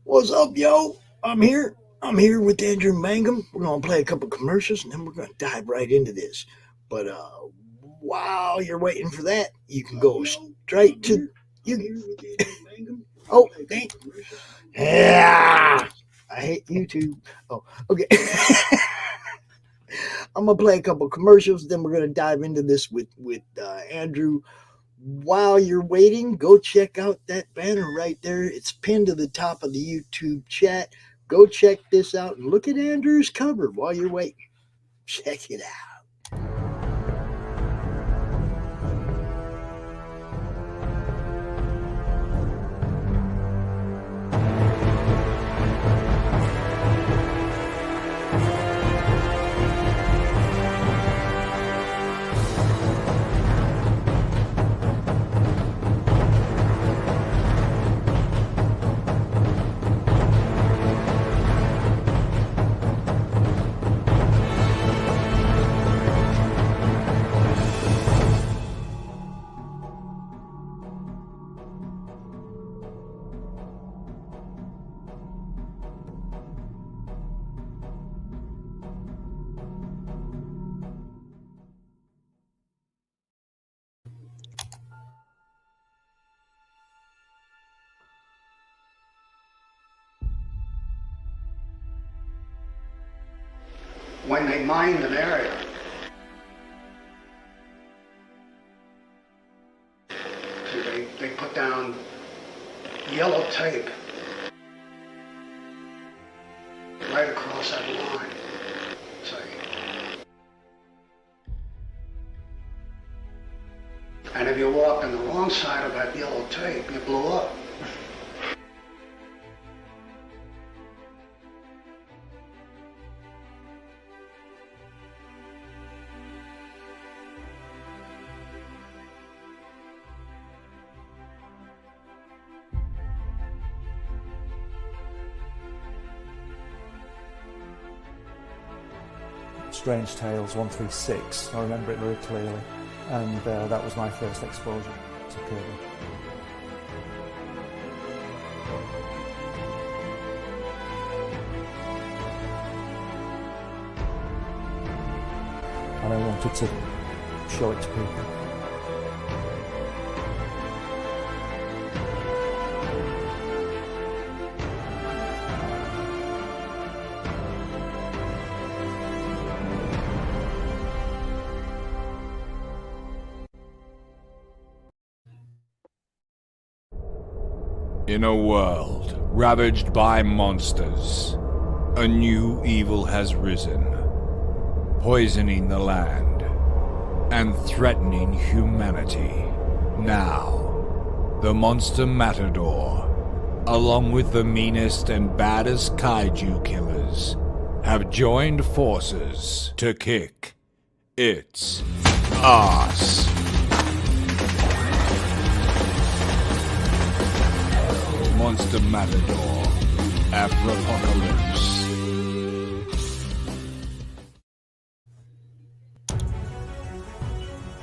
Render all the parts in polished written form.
What's up, yo? I'm here. I'm here with Andrew Mangum. We're gonna play a couple commercials and then we're gonna dive right into this. But while you're waiting for that, you can go straight to you. Oh, dang. Yeah. I hate YouTube. Oh, okay. I'm gonna play a couple commercials, then we're gonna dive into this with Andrew. While you're waiting, go check out that banner right there. It's pinned to the top of the YouTube chat. Go check this out and look at Andrew's cover while you're waiting. Check it out. When they mined an area, they put down yellow tape right across that line. See? And if you walked on the wrong side of that yellow tape, you blew up. Strange Tales 136. I remember it very clearly, and that was my first exposure to Kirby. And I wanted to show it to people. In a world ravaged by monsters, a new evil has risen, poisoning the land and threatening humanity. Now, the Monster Matador, along with the meanest and baddest kaiju killers, have joined forces to kick its ass. Monster Matador, Afropocalypse.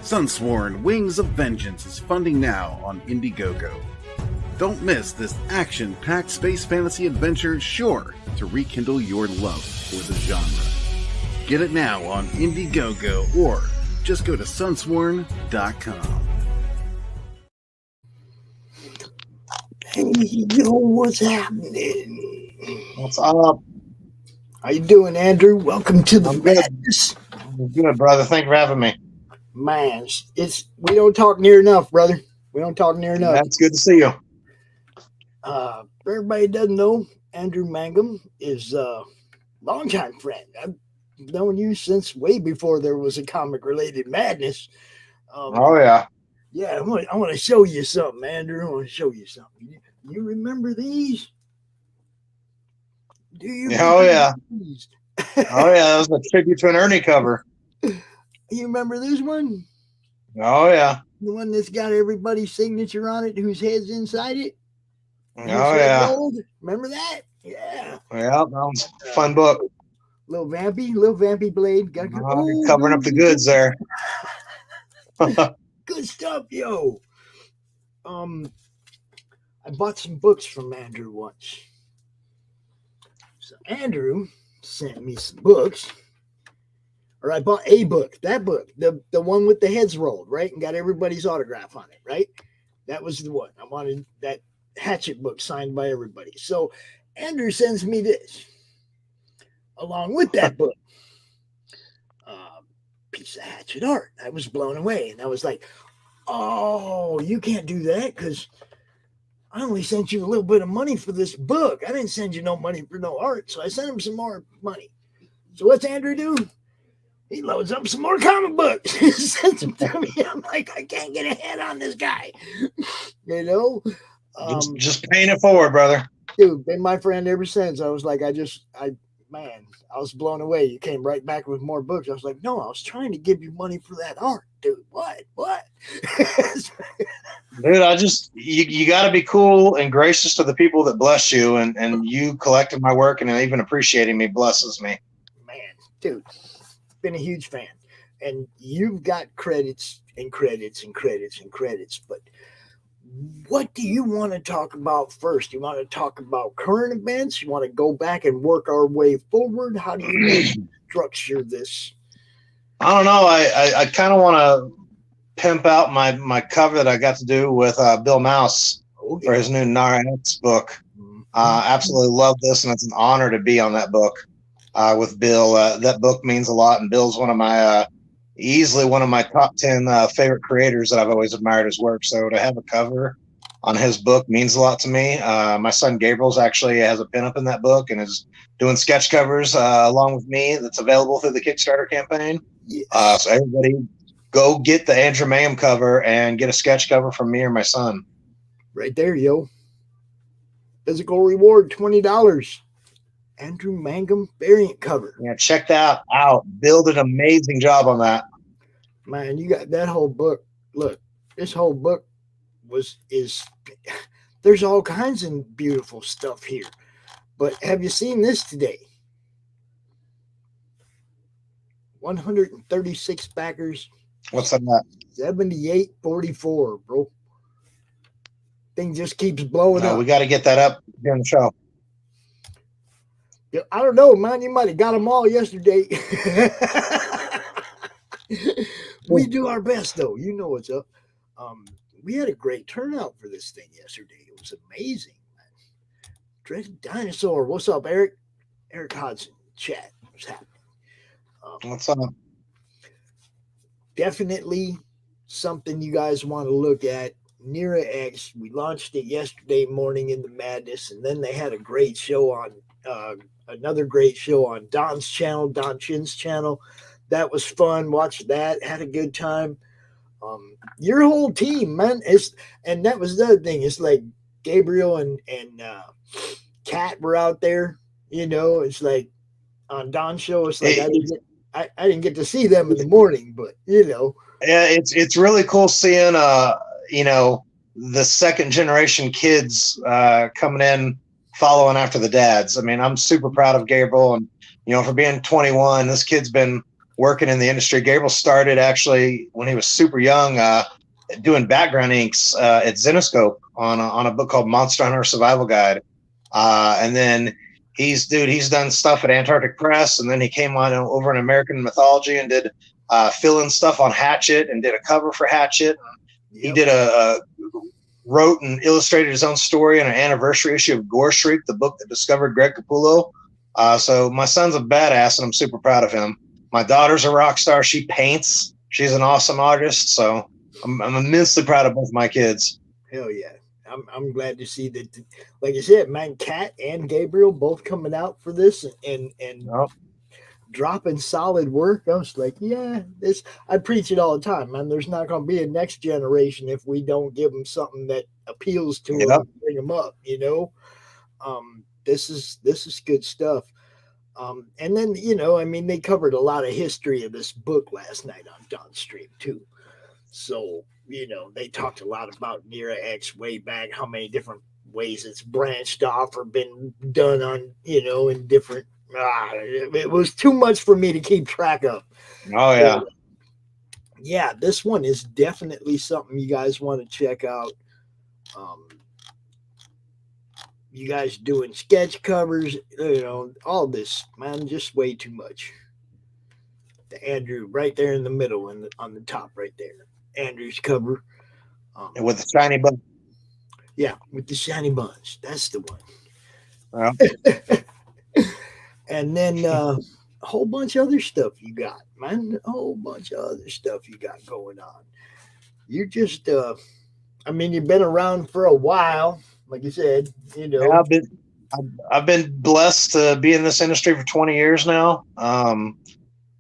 Sunsworn Wings of Vengeance is funding now on Indiegogo. Don't miss this action-packed space fantasy adventure sure to rekindle your love for the genre. Get it now on Indiegogo or just go to sunsworn.com. Hey, yo, what's happening? What's up? How you doing, Andrew? Welcome to the I'm good. madness. Good, brother. Thank you for having me. Man, we don't talk near enough, brother. We don't talk near enough. That's good to see you. Everybody doesn't know, Andrew Mangum is a longtime friend. I've known you since way before there was a comic-related madness. Oh, yeah. Yeah, I want to show you something, Andrew. I want to show you something. You remember these? Do you? Oh, yeah. These? Oh, yeah. That was a tribute to an Ernie cover. You remember this one? Oh, yeah. The one that's got everybody's signature on it, whose head's inside it? Oh, yeah. Gold? Remember that? Yeah. Yeah, that was a fun book. Little Vampy Blade. Covering up the goods there. Good stuff, yo. I bought some books from Andrew once. So Andrew sent me some books, or I bought a book. That book, the one with the heads rolled, right, and got everybody's autograph on it, right? That was the one I wanted. That Hatchet book signed by everybody. So Andrew sends me this along with that book. Piece of Hatchet art. I was blown away, and I was like, "Oh, you can't do that because I only sent you a little bit of money for this book. I didn't send you no money for no art." So I sent him some more money. So what's Andrew do? He loads up some more comic books. He sends them to me. I'm like, I can't get a head on this guy. You know? Just paying it forward, brother. Dude, been my friend ever since. I was like, I was blown away. You came right back with more books. I was like, no, I was trying to give you money for that art, dude. What? Dude, you got to be cool and gracious to the people that bless you, and you collecting my work and even appreciating me blesses me. Man, dude, been a huge fan. And you've got credits and credits and credits and credits, but what do you want to talk about first? You want to talk about current events? You want to go back and work our way forward? How do you structure this? I don't know. I kind of want to pimp out my cover that I got to do with Bill Mouse for his new Nira-X book. Absolutely love this, and it's an honor to be on that book with Bill. That book means a lot, and Bill's easily one of my top 10 favorite creators that I've always admired his work. So to have a cover on his book means a lot to me. My son Gabriel's actually has a pinup in that book and is doing sketch covers along with me that's available through the Kickstarter campaign. Yes. So everybody go get the Andrew Mangum cover and get a sketch cover from me or my son. Right there, yo. Physical reward, $20. Andrew Mangum variant cover. Yeah, check that out. Bill did an amazing job on that. Man, you got that whole book. Look, this whole book there's all kinds of beautiful stuff here. But have you seen this today? 136 backers. What's on that? 78.44, bro. Thing just keeps blowing up. We got to get that up during the show. I don't know, man. You might have got them all yesterday. We do our best, though. You know what's up. We had a great turnout for this thing yesterday. It was amazing, man. Dread Dinosaur. What's up, Eric? Eric Hodson. Chat. What's happening? What's up? Definitely something you guys want to look at. Nira-X. We launched it yesterday morning in the madness, and then they had a great show on another great show on Don's channel, Don Chin's channel. That was fun. Watched that. Had a good time. Your whole team, man. And that was the other thing. It's like Gabriel and Kat were out there. You know, it's like on Don's show. It's like I didn't get to see them in the morning, but you know. Yeah, it's really cool seeing the second generation kids coming in, following after the dads. I mean, I'm super proud of Gabriel, and for being 21, this kid's been working in the industry. Gabriel started actually when he was super young, doing background inks at Zenoscope on a book called Monster Hunter Survival Guide, and then he's done stuff at Antarctic Press, and then he came on over in American Mythology and did fill-in stuff on Hatchet and did a cover for Hatchet. Yep. He did wrote and illustrated his own story in an anniversary issue of Gore Shriek, the book that discovered Greg Capullo. So my son's a badass, and I'm super proud of him. My daughter's a rock star. She paints. She's an awesome artist. So I'm immensely proud of both my kids. Hell yeah. I'm glad to see that, like I said, man, Kat and Gabriel both coming out for this and dropping solid work. I was like, yeah, I preach it all the time, man. There's not going to be a next generation if we don't give them something that appeals to them and bring them up, This is good stuff. And then, they covered a lot of history of this book last night on Don's stream too. So, they talked a lot about Nira-X way back, how many different ways it's branched off or been done on, in different, it was too much for me to keep track of. Oh yeah. Yeah, this one is definitely something you guys want to check out. you guys doing sketch covers, all this, man, just way too much. The Andrew right there in the middle and on the top right there. Andrew's cover. And with the shiny bun. Yeah, with the shiny buns. That's the one. Well, And then a whole bunch of other stuff you got, man. A whole bunch of other stuff you got going on. You're just, you've been around for a while, like you said. yeah, I've been blessed to be in this industry for 20 years now.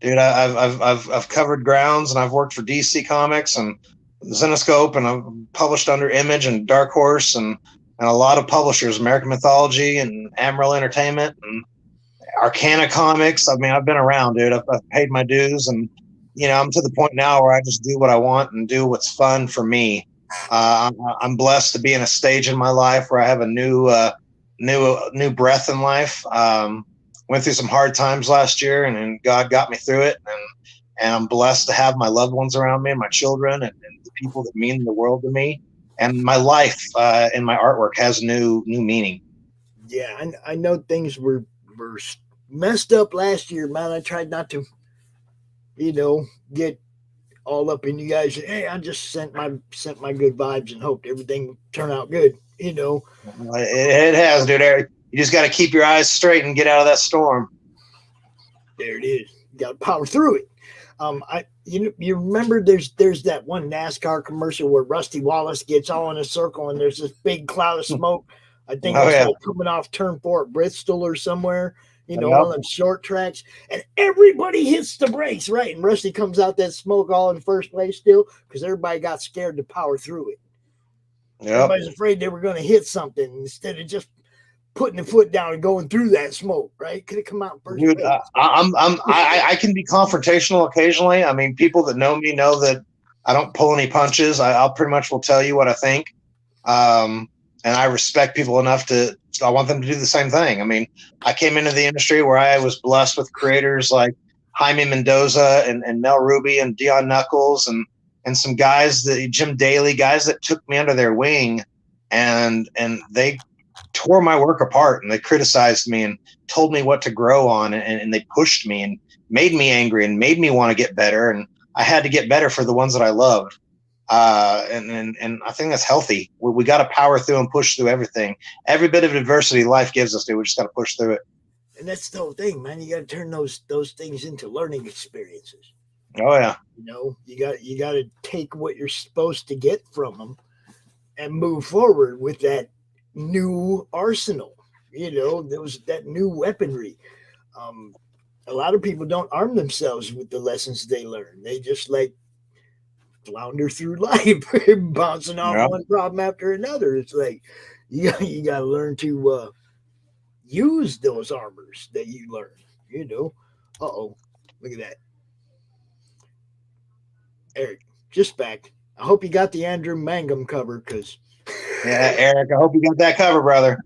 Dude, I've covered grounds, and I've worked for DC Comics and Zenoscope, and I've published under Image and Dark Horse and a lot of publishers, American Mythology and Amarillo Entertainment and Arcana Comics. I mean, I've been around, dude. I've paid my dues, and I'm to the point now where I just do what I want and do what's fun for me. I'm blessed to be in a stage in my life where I have a new breath in life. Went through some hard times last year, and God got me through it. And I'm blessed to have my loved ones around me, and my children, and the people that mean the world to me. And my life and my artwork has new meaning. Yeah, I know things were messed up last year, man. I tried not to, get all up in you guys. Hey, I just sent my good vibes and hoped everything would turn out good. It has, dude. You just got to keep your eyes straight and get out of that storm. There it is. You got to power through it. You remember there's that one NASCAR commercial where Rusty Wallace gets all in a circle and there's this big cloud of smoke. I think it's like coming off turn 4 at Bristol or somewhere, one of them short tracks, and everybody hits the brakes, right? And Rusty comes out that smoke all in first place still because everybody got scared to power through it. Yep. Everybody's afraid they were going to hit something instead of just putting the foot down and going through that smoke, right? Could have come out first. Dude, I can be confrontational occasionally. I mean, people that know me know that I don't pull any punches. I'll pretty much will tell you what I think. And I respect people enough I want them to do the same thing. I mean, I came into the industry where I was blessed with creators like Jaime Mendoza and Mel Ruby and Dion Knuckles and some guys, Jim Daly, guys that took me under their wing, and they tore my work apart, and they criticized me and told me what to grow on, and they pushed me and made me angry and made me want to get better. And I had to get better for the ones that I loved. And I think that's healthy. We got to power through and push through everything. Every bit of adversity life gives us, dude. We just got to push through it. And that's the whole thing, man. You got to turn those things into learning experiences. Oh yeah. You got to take what you're supposed to get from them and move forward with that new arsenal. There was that new weaponry. A lot of people don't arm themselves with the lessons they learn. They just flounder through life, bouncing off one problem after another. It's like you got to learn to use those armors that you learn. Look at that, Eric. Just back. I hope you got the Andrew Mangum cover, because. Yeah, Eric, I hope you got that cover, brother.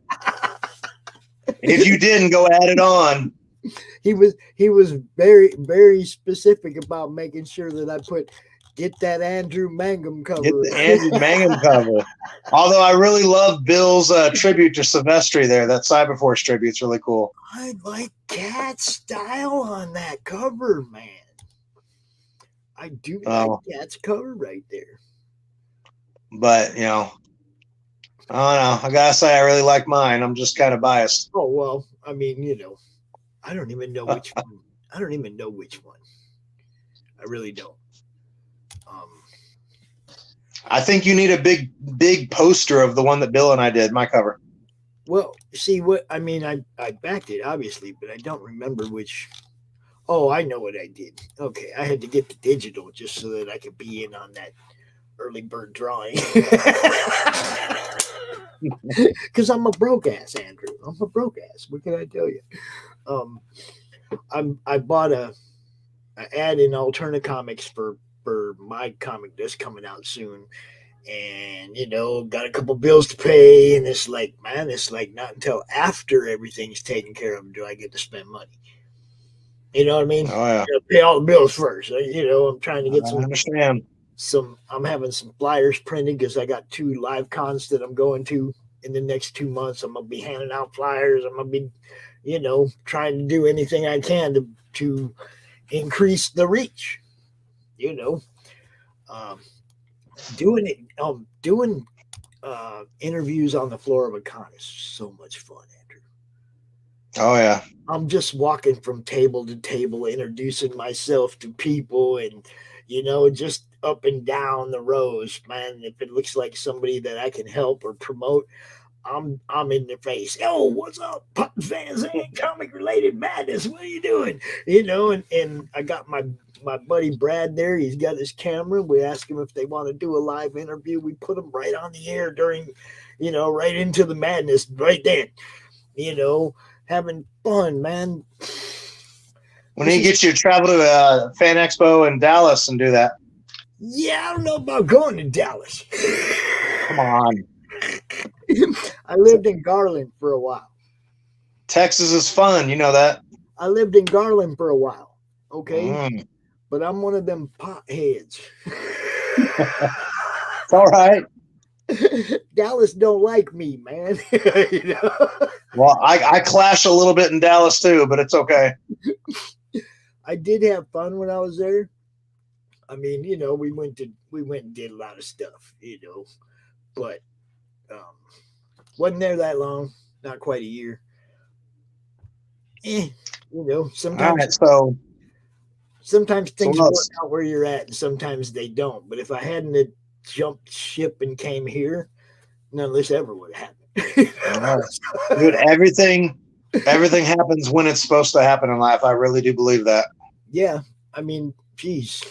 If you didn't, go add it on. He was very, very specific about making sure that I get that Andrew Mangum cover. Get the Andrew Mangum cover. Although I really love Bill's tribute to Silvestri there. That Cyberforce tribute's really cool. I like Cat's style on that cover, man. I do like Cat's cover right there. But, I don't know. I gotta say, I really like mine. I'm just kind of biased. Oh, well, I mean, I don't even know which one. I don't even know which one. I really don't. I think you need a big poster of the one that Bill and I did, my cover. Well, see I backed it obviously, but I don't remember which. Oh, I know what I did. Okay, I had to get the digital just so that I could be in on that early bird drawing. Because I'm a broke ass, Andrew. I'm a broke ass. What can I tell you? I bought an ad in Alterna Comics for my comic that's coming out soon, and got a couple bills to pay, and it's like not until after everything's taken care of do I get to spend money. You know what I mean? Oh yeah. Pay all the bills first. I'm trying to get some. I understand. I'm having some flyers printed because I got 2 live cons that I'm going to in the next 2 months, I'm going to be handing out flyers. I'm going to be, trying to do anything I can to increase the reach, doing interviews on the floor of a con is so much fun, Andrew. Oh yeah. I'm just walking from table to table, introducing myself to people, and just up and down the rows, man. If it looks like somebody that I can help or promote, I'm in their face. Oh, what's up, puppet fans and comic related madness? What are you doing? And I got my buddy Brad there. He's got his camera. We ask him if they want to do a live interview. We put them right on the air during, right into the madness right then. Having fun, man. When he gets you to travel to a fan expo in Dallas and do that. Yeah, I don't know about going to Dallas. Come on. I lived in Garland for a while. Texas is fun. You know that. I lived in Garland for a while. Okay. Mm. But I'm one of them potheads. It's all right. Dallas don't like me, man. Well, I clash a little bit in Dallas too, but it's okay. I did have fun when I was there. I mean, we went and did a lot of stuff, but wasn't there that long, not quite a year. Sometimes sometimes things work out where you're at, and sometimes they don't. But if I hadn't have jumped ship and came here, none of this ever would have happened. Dude, everything happens when it's supposed to happen in life. I really do believe that. Yeah, I mean, geez.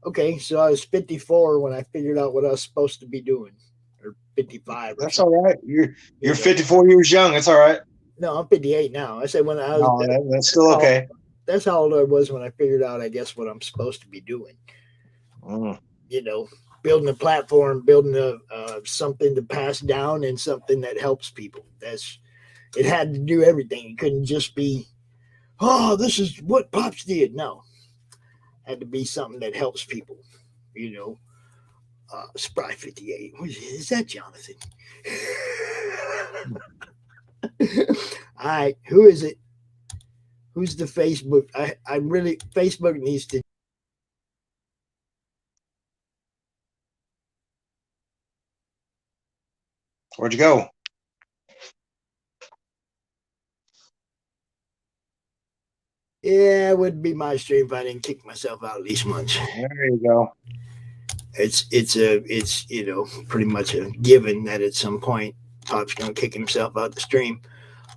Okay, so I was 54 when I figured out what I was supposed to be doing, or 55. That's all right. You're 54 years young. It's all right. No, I'm 58 now. I said when I was. That's still okay. That's how old I was when I figured out, I guess, what I'm supposed to be doing. Mm. Building a platform, building something to pass down, and something that helps people. It had to do everything. It couldn't just be, oh, this is what Pops did. No, it had to be something that helps people. Spry 58. Is that Jonathan? All right, who is it? Who's the Facebook? Facebook needs to. Where'd you go? Yeah, it would be my stream if I didn't kick myself out at least once. There you go. It's pretty much a given that at some point Pop's gonna kick himself out the stream.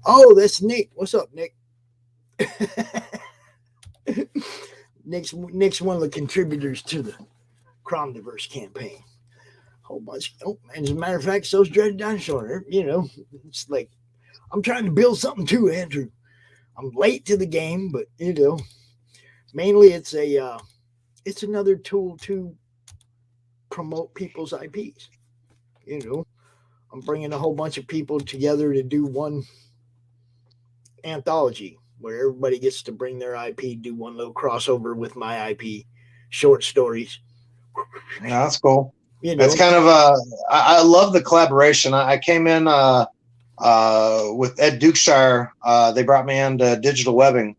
Oh, that's Nick. What's up, Nick? Nick's one of the contributors to the Cromdiverse campaign. Whole bunch. Oh, and as a matter of fact, so's Dreaded Dinosaur. It's like I'm trying to build something too, Andrew. I'm late to the game, but mainly it's another tool to promote people's IPs. I'm bringing a whole bunch of people together to do one anthology where everybody gets to bring their IP, do one little crossover with my IP, short stories. Yeah, that's cool. It's kind of I love the collaboration. I came in with Ed Dukeshire. They brought me into digital webbing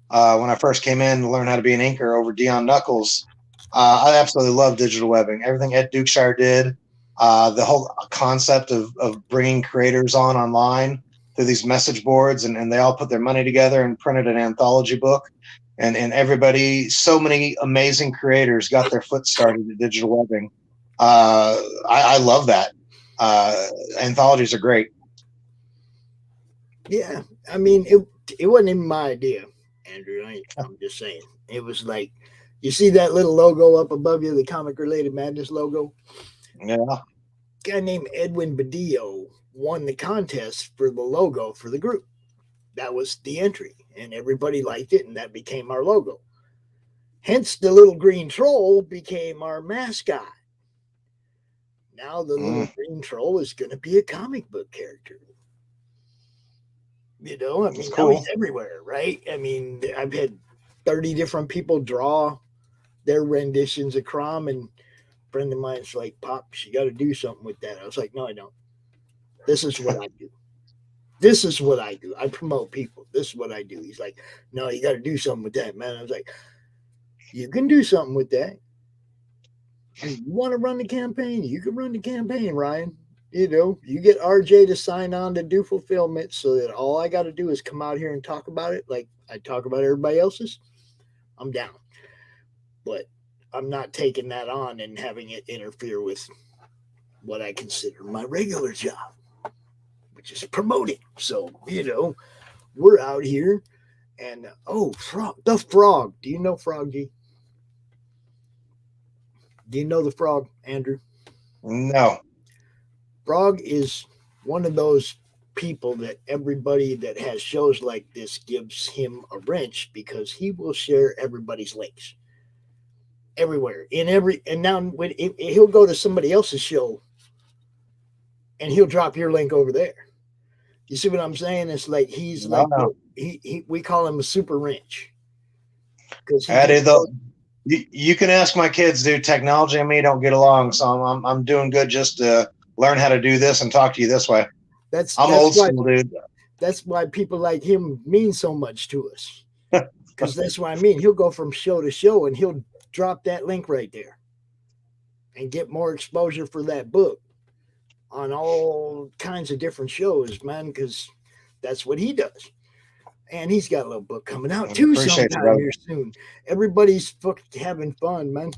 when I first came in to learn how to be an inker over Dion Knuckles. I absolutely love digital webbing. Everything Ed Dukeshire did, the whole concept of bringing creators online through these message boards, and they all put their money together and printed an anthology book. And everybody, so many amazing creators got their foot started at digital webbing. I love that. Anthologies are great. Yeah, I mean, it wasn't even my idea, Andrew. I'm just saying. It was like, you see that little logo up above you, the Comic Related Madness logo? Yeah. A guy named Edwin Badillo won the contest for the logo for the group. That was the entry, and everybody liked it, and that became our logo. Hence, the little green troll became our mascot. Now the little green troll is going to be a comic book character. I mean, cool. Now he's everywhere, right? I mean, I've had 30 different people draw their renditions of Crom, and a friend of mine's like, Pops, you got to do something with that. I was like, no, I don't. This is what I do. This is what I do. I promote people. This is what I do. He's like, no, you got to do something with that, man. I was like, you can do something with that. You want to run the campaign? You can run the campaign, Ryan. You get RJ to sign on to do fulfillment so that all I got to do is come out here and talk about it like I talk about everybody else's. I'm down. But I'm not taking that on and having it interfere with what I consider my regular job, which is promoting. So, we're out here and, the frog. Do you know Froggy? Do you know the frog, Andrew? No. Frog is one of those people that everybody that has shows like this gives him a wrench because he will share everybody's links everywhere and now when he'll go to somebody else's show and he'll drop your link over there. You see what I'm saying? It's like he's we call him a super wrench because you can ask my kids, dude. Technology and me don't get along, so I'm doing good just to learn how to do this and talk to you this way. I'm old school, dude. That's why people like him mean so much to us. Because that's what I mean. He'll go from show to show and he'll drop that link right there and get more exposure for that book on all kinds of different shows, man, because that's what he does. And he's got a little book coming out too sometime here soon. Everybody's having fun, man.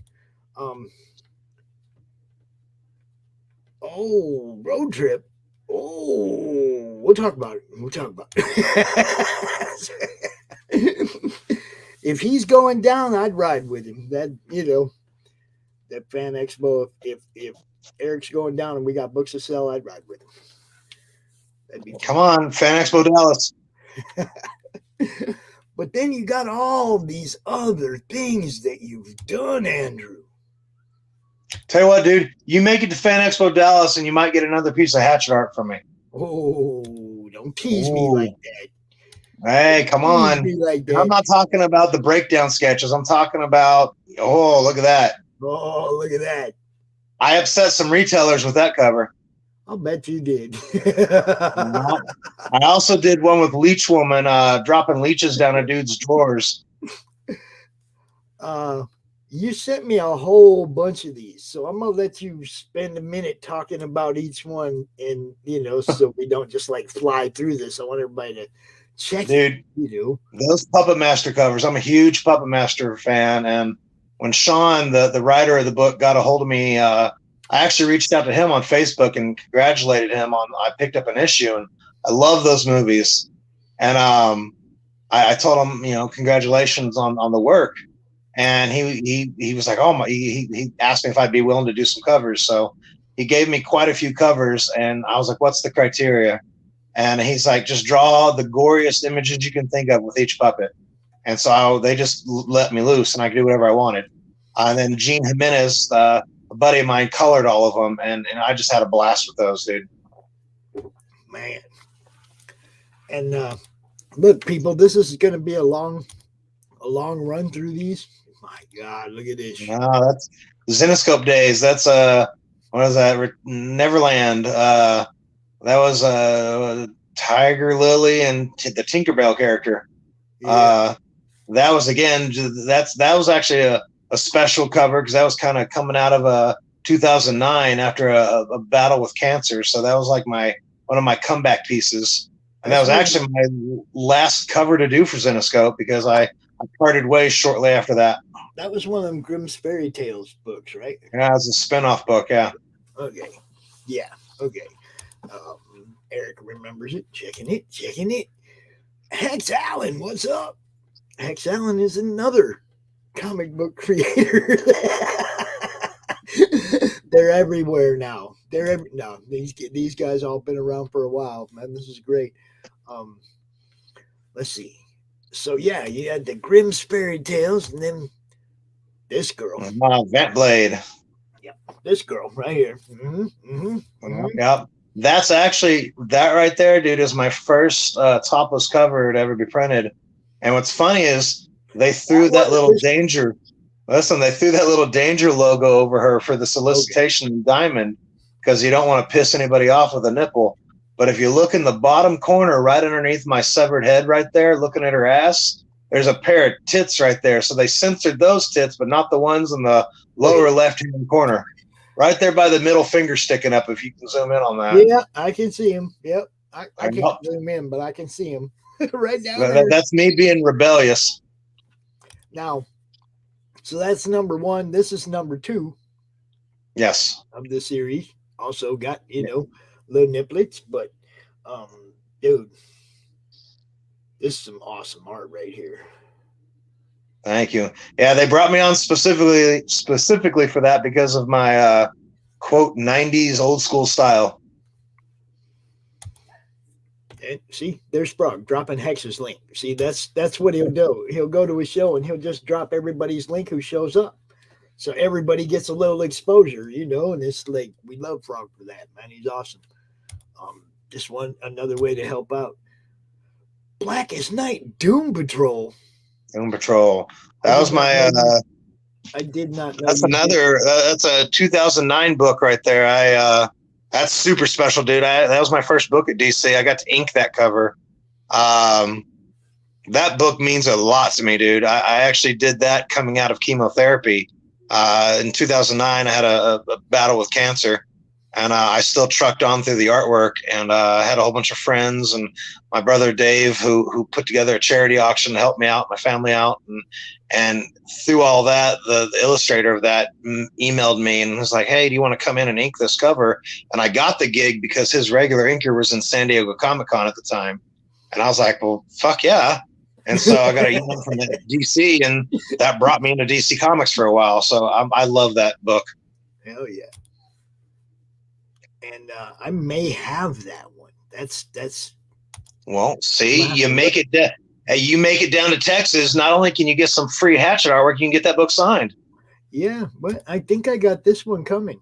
Road trip. We'll talk about it. If he's going down, I'd ride with him. That Fan Expo. If Eric's going down and we got books to sell, I'd ride with him. That'd be Come on, Fan Expo Dallas. But then you got all these other things that you've done, Andrew. Tell you what, dude, you make it to Fan Expo Dallas and you might get another piece of Hatchet art from me. Oh, don't tease me like that. Hey, come on. Like that. I'm not talking about the breakdown sketches. I'm talking about, look at that. Oh, look at that. I upset some retailers with that cover. I'll bet you did. I also did one with Leech Woman dropping leeches down a dude's drawers. You sent me a whole bunch of these, so I'm gonna let you spend a minute talking about each one, and so we don't just like fly through this. I want everybody to check it. Those Puppet Master covers. I'm a huge Puppet Master fan, and when Sean, the writer of the book, got a hold of me, I actually reached out to him on Facebook and congratulated him on I picked up an issue, and I love those movies. And I told him, congratulations on the work. And he was like, he asked me if I'd be willing to do some covers. So he gave me quite a few covers, and I was like, what's the criteria? And he's like, just draw the goriest images you can think of with each puppet. And so they just let me loose, and I could do whatever I wanted. And then Gene Jimenez, a buddy of mine, colored all of them, and I just had a blast with those, dude. Man. And look, people, this is going to be a long run through these. My God, look at this. No, that's Zenescope days. That's what is that? Neverland. That was Tiger Lily and the Tinkerbell character. Yeah. That was that was actually a special cover because that was kind of coming out of 2009 after a battle with cancer. So that was like one of my comeback pieces. And that was actually my last cover to do for Zenescope because I parted ways shortly after that. That was one of them Grimm's Fairy Tales books, right? Yeah, it was a spin-off book, yeah. Okay. Yeah, okay. Eric remembers it. Checking it. Hex Allen, what's up? Hex Allen is another comic book creator. They're everywhere now. These guys all been around for a while, man. This is great. Let's see. So yeah, you had the Grimm's Fairy Tales, and then this girl, Vampblade. Yep, this girl right here. Mm-hmm. Yep, that's actually that right there, dude. Is my first topless cover to ever be printed. And what's funny is they threw that little danger. Listen, they threw that little danger logo over her for the solicitation diamond because you don't want to piss anybody off with a nipple. But if you look in the bottom corner, right underneath my severed head right there, looking at her ass, there's a pair of tits right there. So they censored those tits, but not the ones in the lower left-hand corner. Right there by the middle finger sticking up, if you can zoom in on that. Yeah, I can see him. Yep. I can't zoom in, but I can see him right down there. That's me being rebellious. Now, so that's number 1. This is number 2. Yes. Of the series. Also got, little nipplets, but dude, this is some awesome art right here. Thank you. Yeah, they brought me on specifically for that because of my quote 90s old school style. And see, there's Sprague dropping Hex's link. See, that's what he'll do. He'll go to a show and he'll just drop everybody's link who shows up. So everybody gets a little exposure, and it's like, we love Frog for that, man. He's awesome. Just another way to help out. Blackest Night Doom Patrol. Doom Patrol. That was my. I did not know. That's another. That's a 2009 book right there. That's super special, dude. That was my first book at DC. I got to ink that cover. That book means a lot to me, dude. I actually did that coming out of chemotherapy. In 2009, I had a battle with cancer, and I still trucked on through the artwork, and I had a whole bunch of friends and my brother Dave who put together a charity auction to help me out, my family out, and through all that, the illustrator of that emailed me and was like, "Hey, do you want to come in and ink this cover?" And I got the gig because his regular inker was in San Diego Comic-Con at the time, and I was like, "Well, fuck yeah." And so I got an email from DC, and that brought me into DC Comics for a while. So I love that book. Hell yeah. And I may have that one. That's. Well, see, you make it down to Texas. Not only can you get some free Hatchet artwork, you can get that book signed. Yeah, but I think I got this one coming.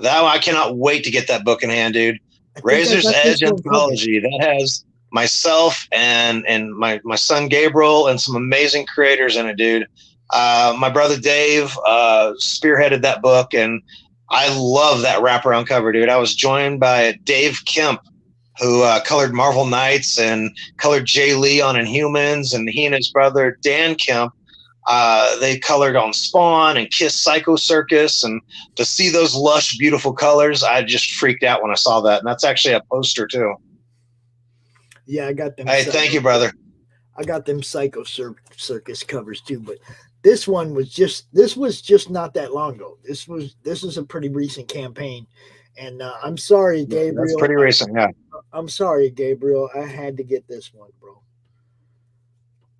I cannot wait to get that book in hand, dude. Razor's Edge Anthology. That has myself and my son Gabriel and some amazing creators in it, dude. My brother Dave spearheaded that book, and I love that wraparound cover, dude. I was joined by Dave Kemp, who colored Marvel Knights and colored Jay Lee on Inhumans, and he and his brother Dan Kemp, they colored on Spawn and Kiss Psycho Circus, and to see those lush, beautiful colors, I just freaked out when I saw that, and that's actually a poster too. Yeah, I got them. Hey, thank you, brother. I got them Psycho Circus covers too, but this was just not that long ago. This is a pretty recent campaign, and I'm sorry, Gabriel. That's pretty recent, yeah. I'm sorry, Gabriel. I had to get this one, bro.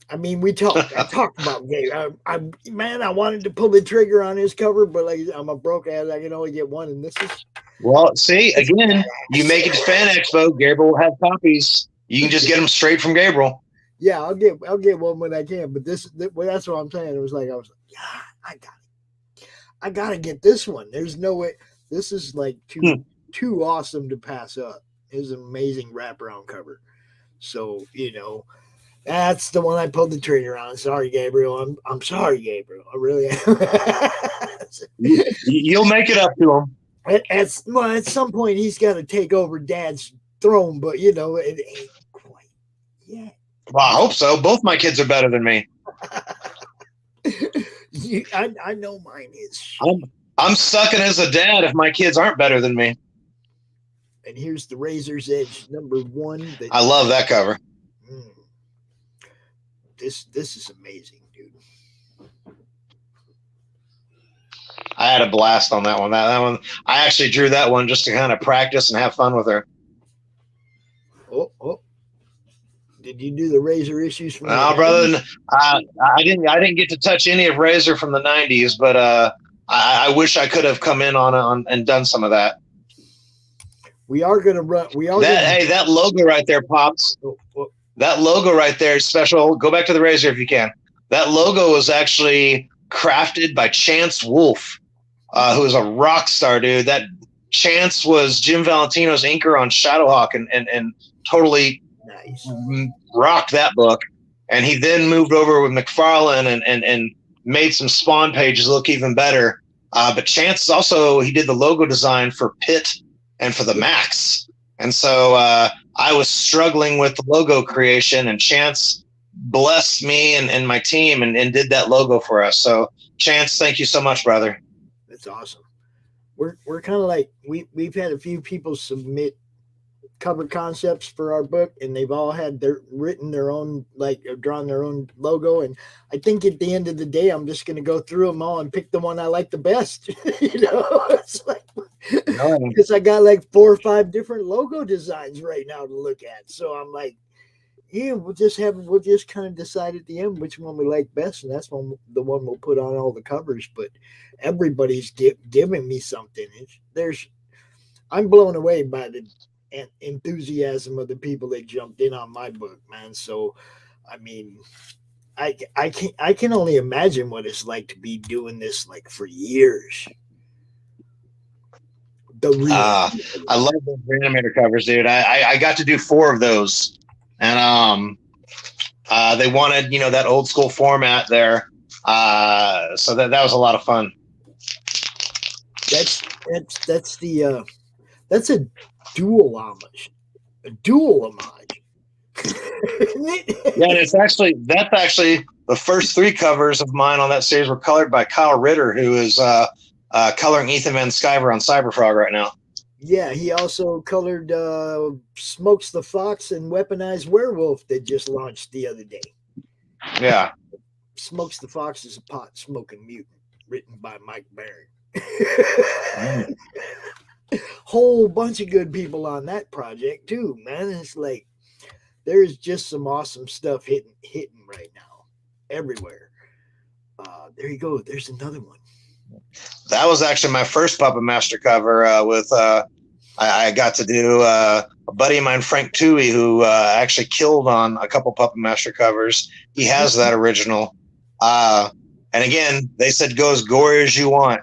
I mean, I talked about Gabriel. I wanted to pull the trigger on his cover, but like I'm a broke ass. I can only get one, and this is. Well, see, again, you make it to Fan Expo. Gabriel will have copies. You can just get them straight from Gabriel. Yeah, I'll get one when I can. But that's what I'm saying. It was like I was like, yeah, I gotta get this one. There's no way. This is like too awesome to pass up. It's an amazing wraparound cover. So that's the one I pulled the trigger on. Sorry, Gabriel. I'm sorry, Gabriel. I really am. You'll make it up to him. At some point, he's got to take over Dad's throne, but it ain't quite yet. Well, I hope so. Both my kids are better than me. I know mine is. I'm sucking as a dad if my kids aren't better than me. And here's the Razor's Edge #1. I love that cover. This is amazing, dude. I had a blast on that one. That one, I actually drew that one just to kind of practice and have fun with her. Oh. Did you do the Razor issues from? No, brother. I didn't get to touch any of Razor from the '90s, but I wish I could have come in on and done some of that. We are gonna run. That logo right there, Pops. That logo right there is special. Go back to the Razor if you can. That logo was actually crafted by Chance Wolf, who is a rock star, dude. That Chance was Jim Valentino's inker on Shadowhawk and totally rocked that book. And he then moved over with McFarlane and made some Spawn pages look even better. But Chance is also, he did the logo design for Pitt and for the Max. And so I was struggling with the logo creation, and Chance blessed me and my team and did that logo for us. So Chance, thank you so much, brother. That's awesome. We're kind of like we've had a few people submit cover concepts for our book, and they've all had written their own, like drawn their own logo. And I think at the end of the day, I'm just going to go through them all and pick the one I like the best. It's like, because I got like 4 or 5 different logo designs right now to look at. So I'm like, yeah, we'll just kind of decide at the end which one we like best, and that's the one we'll put on all the covers. But everybody's giving me something. I'm blown away by the enthusiasm of the people that jumped in on my book, man. So I mean, I can only imagine what it's like to be doing this like for years. I love those Reanimator covers, dude. I got to do 4 of those, and they wanted that old school format there, so that was a lot of fun. That's a dual homage. A dual homage. Yeah, and that's actually the first 3 covers of mine on that series were colored by Kyle Ritter, who is coloring Ethan Van Sciver on Cyberfrog right now. Yeah, he also colored Smokes the Fox and Weaponized Werewolf that just launched the other day. Yeah. Smokes the Fox is a pot smoking mutant, written by Mike Barron. Whole bunch of good people on that project too, man. It's like there's just some awesome stuff hitting right now everywhere. There you go. There's another one. That was actually my first Puppet Master cover. I got to do a buddy of mine, Frank Toohey, who actually killed on a couple Puppet Master covers. He has that original. And again, they said go as gory as you want.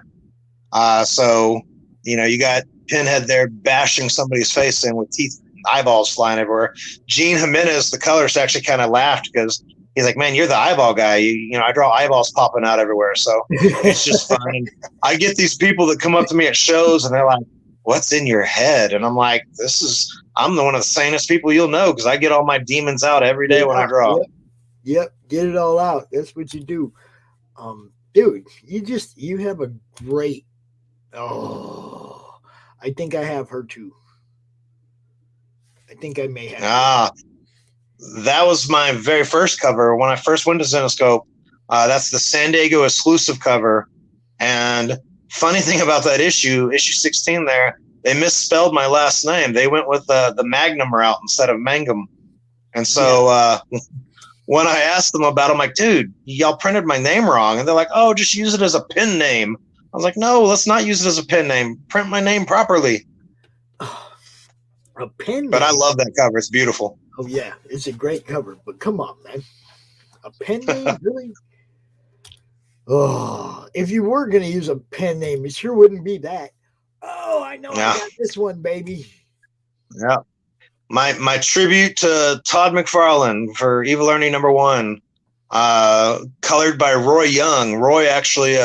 So you got Pinhead there bashing somebody's face in with teeth, eyeballs flying everywhere. Gene Jimenez, the colorist, actually kind of laughed because he's like, "Man, you're the eyeball guy. I draw eyeballs popping out everywhere." So it's just fun. And I get these people that come up to me at shows and they're like, "What's in your head?" And I'm like, I'm the one of the sanest people you'll know because I get all my demons out every day when I draw. Yep, get it all out. That's what you do. Dude, you have a great. I think I have her too. I think I may have. That was my very first cover when I first went to Zenoscope. That's the San Diego exclusive cover. And funny thing about that issue 16 there, they misspelled my last name. They went with the Magnum route instead of Mangum. And so when I asked them about it, I'm like, dude, y'all printed my name wrong. And they're like, oh, just use it as a pen name. I was like, no, let's not use it as a pen name. Print my name properly. A pen But name. I love that cover. It's beautiful. Oh, yeah. It's a great cover. But come on, man. A pen name? Really? Oh, if you were going to use a pen name, it sure wouldn't be that. Oh, I know. Yeah. I got this one, baby. Yeah. My tribute to Todd McFarlane for Evil Ernie #1, colored by Roy Young. Roy actually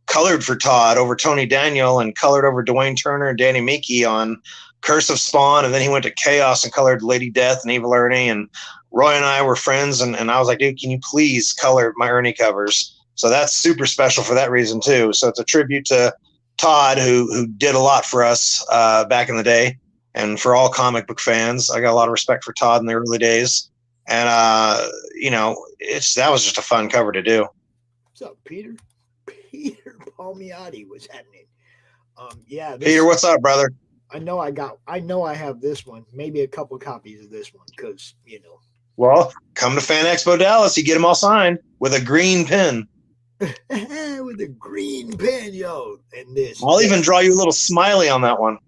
colored for Todd over Tony Daniel and colored over Dwayne Turner and Danny Meeke on Curse of Spawn, and then he went to Chaos and colored Lady Death and Evil Ernie. And Roy and I were friends, and I was like, dude, can you please color my Ernie covers? So that's super special for that reason too. So it's a tribute to Todd, who did a lot for us back in the day, and for all comic book fans. I got a lot of respect for Todd in the early days, and that was just a fun cover to do. What's up, Peter? Peter Palmiotti was happening. Peter, what's up, brother? I know I have this one, maybe a couple copies of this one, because Well, come to Fan Expo Dallas, you get them all signed with a green pen. With a green pen, yo, and this. I'll even draw you a little smiley on that one.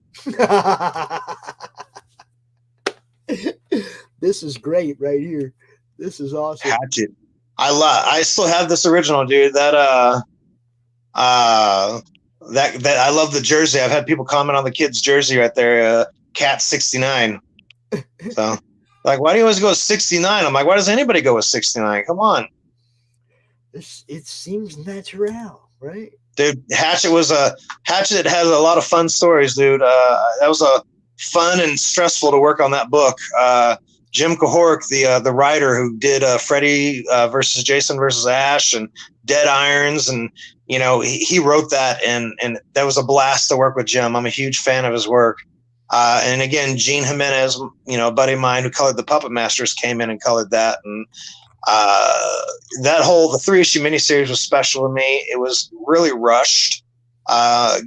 This is great right here. This is awesome. Hatchet. I still have this original, dude. That I love the jersey. I've had people comment on the kid's jersey right there, Cat 69. So, like, why do you always go with 69? I'm like, why does anybody go with 69? Come on. It seems natural, right? Dude, Hatchet has a lot of fun stories, dude. That was fun and stressful to work on that book. Jim Cahork, the writer who did Freddy versus Jason versus Ash and Dead Irons, and he wrote that, and that was a blast to work with Jim. I'm a huge fan of his work. And again, Gene Jimenez, a buddy of mine who colored the Puppet Masters, came in and colored that, and the 3-issue miniseries was special to me. It was really rushed.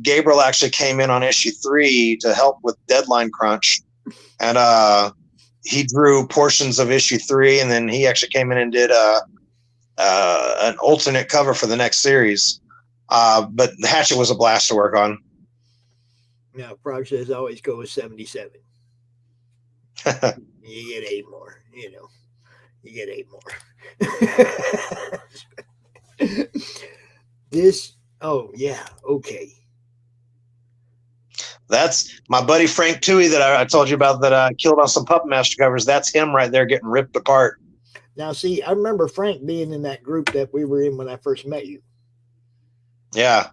Gabriel actually came in on issue 3 to help with deadline crunch, and he drew portions of issue 3, and then he actually came in and did an alternate cover for the next series. But the Hatchet was a blast to work on. Now, Frog says always go with 77. You get 8 more, You get 8 more. Okay. That's my buddy Frank Toohey that I told you about that I killed on some Puppet Master covers. That's him right there getting ripped apart. Now, see, I remember Frank being in that group that we were in when I first met you. Yeah.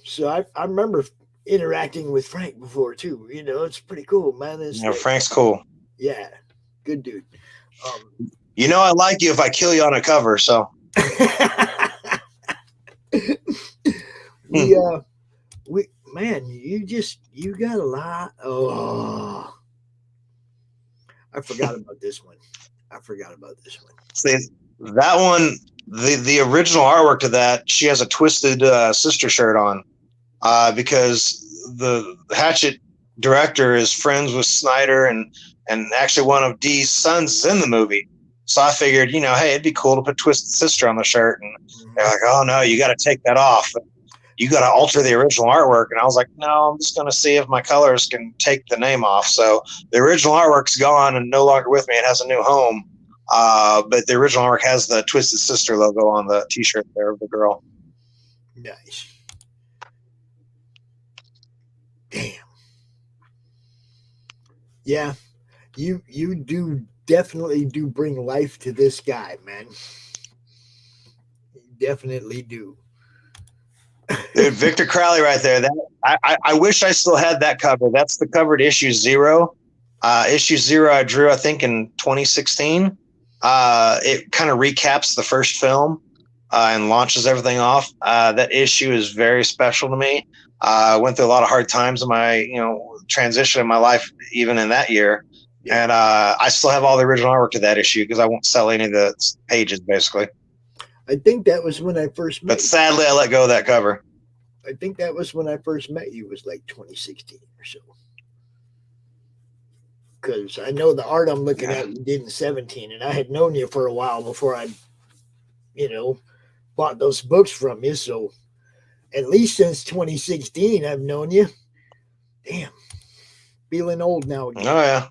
So I remember interacting with Frank before too. It's pretty cool, man. Frank's cool. Yeah, good dude. I like you if I kill you on a cover, so. You got a lot. Oh, I forgot about this one. See, that one, the original artwork to that, she has a Twisted Sister shirt on, because the Hatchet director is friends with Snyder, and actually one of Dee's sons is in the movie. So I figured, hey, it'd be cool to put Twisted Sister on the shirt. And they're like, oh no, you got to take that off. You got to alter the original artwork. And I was like, no, I'm just going to see if my colors can take the name off. So the original artwork's gone and no longer with me. It has a new home. But the original artwork has the Twisted Sister logo on the t-shirt there of the girl. Nice. Damn. Yeah. You definitely do bring life to this guy, man. You definitely do. Dude, Victor Crowley right there. That I wish I still had that cover. That's the cover to issue 0. Issue 0 I drew, I think, in 2016. It kind of recaps the first film and launches everything off. That issue is very special to me. I went through a lot of hard times in my transition in my life, even in that year. Yeah. And I still have all the original artwork to that issue because I won't sell any of the pages, basically. I think that was when I first met you. But sadly, I let go of that cover. I think that was when I first met you. It was like 2016 or so. Because I know the art I'm looking at you did in 17, and I had known you for a while before I, bought those books from you. So at least since 2016, I've known you. Damn. Feeling old now again. Oh, yeah.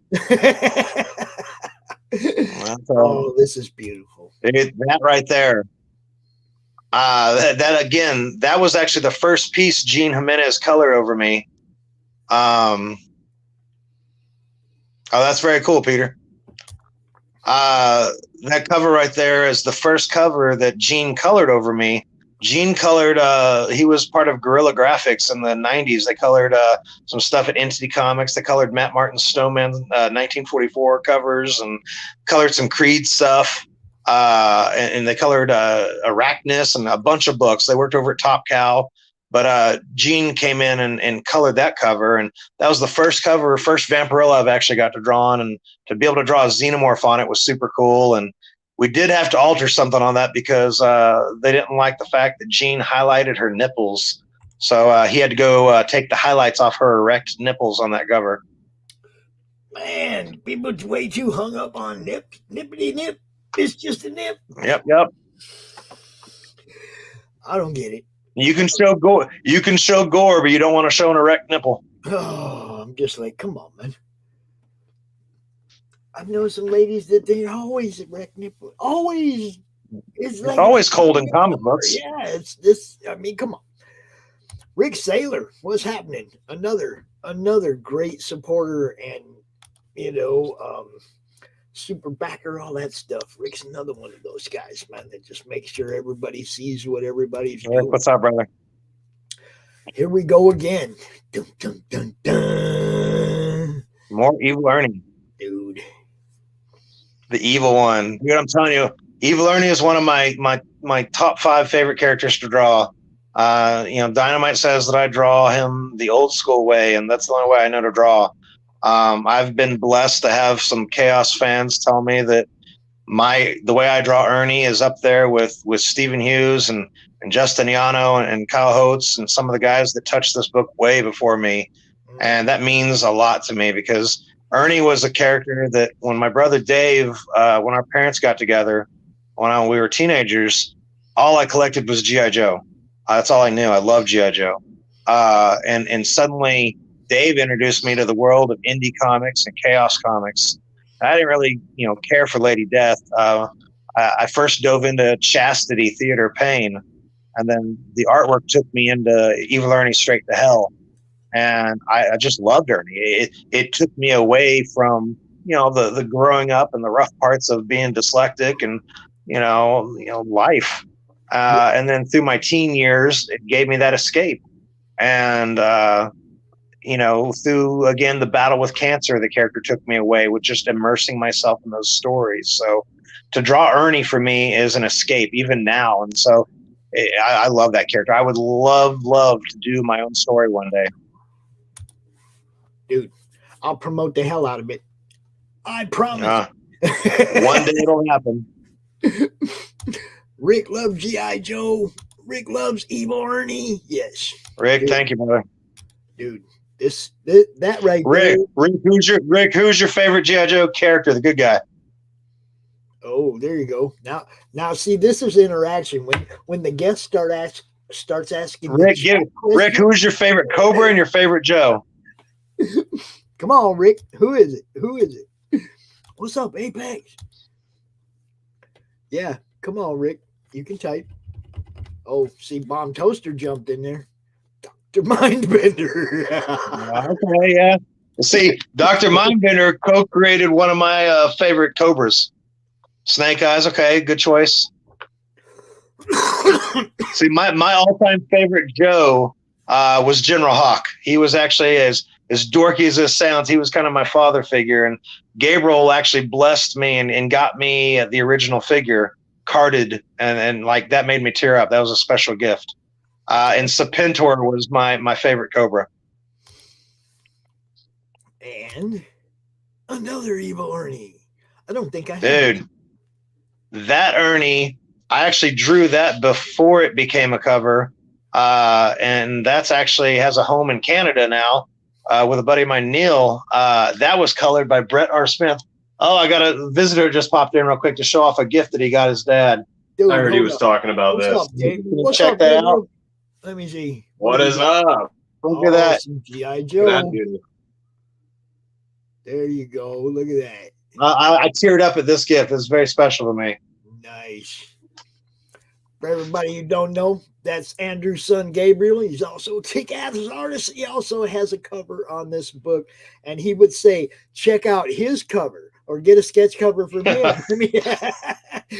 Oh, this is beautiful. That right there. That again, that was actually the first piece Gene Jimenez colored over me. Oh, that's very cool, Peter. That cover right there is the first cover that Gene colored over me. Gene colored, he was part of Guerrilla Graphics in the 90s. They colored some stuff at Entity Comics. They colored Matt Martin's Snowman 1944 covers and colored some Creed stuff. And they colored Arachnus and a bunch of books. They worked over at Top Cow. But Gene came in and colored that cover. And that was the first Vampirilla I've actually got to draw on. And to be able to draw a Xenomorph on it was super cool. And we did have to alter something on that because they didn't like the fact that Gene highlighted her nipples. So he had to go take the highlights off her erect nipples on that cover. Man, people's way too hung up on nippity nip. It's just a nip. Yep. I don't get it. You can show gore. But you don't want to show an erect nipple. Oh, I'm just like, come on, man. I've known some ladies that they're always erect nipple. Always. It's always cold in comic books. Yeah, it's this. I mean, come on. Rick Saylor, what's happening? Another great supporter and super backer, all that stuff. Rick's another one of those guys, man, that just makes sure everybody sees what everybody's doing. What's up, brother? Here we go again. Dun, dun, dun, dun. More evil Ernie. Dude. The evil one. Dude, I'm telling you, Evil Ernie is one of my top 5 favorite characters to draw. Dynamite says that I draw him the old school way, and that's the only way I know to draw. I've been blessed to have some Chaos fans tell me that the way I draw Ernie is up there with Stephen Hughes and Justin Yano and Kyle Holtz and some of the guys that touched this book way before me. And that means a lot to me because Ernie was a character that when my brother Dave, when our parents got together, when we were teenagers, all I collected was G.I. Joe. That's all I knew. I loved G.I. Joe. And suddenly Dave introduced me to the world of indie comics and Chaos comics. I didn't really, care for Lady Death. I first dove into Chastity, Theater Pain, and then the artwork took me into Evil Ernie Straight to Hell. And I just loved Ernie. It took me away from, the growing up and the rough parts of being dyslexic and, life. And then through my teen years, it gave me that escape. And, through, again, the battle with cancer, the character took me away with just immersing myself in those stories. So to draw Ernie for me is an escape, even now. And so I love that character. I would love to do my own story one day. Dude, I'll promote the hell out of it. I promise. One day it'll happen. Rick loves G.I. Joe. Rick loves Evil Ernie. Yes. Rick, dude. Thank you, brother. Dude, that right Rick, there. Rick, who's your favorite G.I. Joe character, the good guy? Oh, there you go. Now see, this is interaction. When the guest starts asking Rick, who's your favorite Cobra and your favorite Joe? Come on, Rick. Who is it? What's up, Apex? Yeah, come on, Rick. You can type. Oh, see, Bomb Toaster jumped in there. Dr. Mindbender. Okay, yeah. See, Dr. Mindbender co-created one of my favorite Cobras. Snake Eyes, okay, good choice. See, my all-time favorite Joe was General Hawk. He was actually, as dorky as this sounds, he was kind of my father figure. And Gabriel actually blessed me and got me the original figure carded, and like that made me tear up. That was a special gift. And Serpentor was my favorite Cobra. And another Evil Ernie. I don't think I have. Dude, that Ernie, I actually drew that before it became a cover. And that's actually has a home in Canada now with a buddy of mine, Neil. That was colored by Brett R. Smith. Oh, I got a visitor just popped in real quick to show off a gift that he got his dad. Dude, I heard he was talking about What's this. Up, check that out. Let me see. What is up? Look at that. G.I. Joe. There you go. Look at that. I teared up at this gift. It's very special to me. Nice. For everybody who don't know, that's Andrew's son, Gabriel. He's also a kick-ass artist. He also has a cover on this book. And he would say, check out his cover or get a sketch cover for me.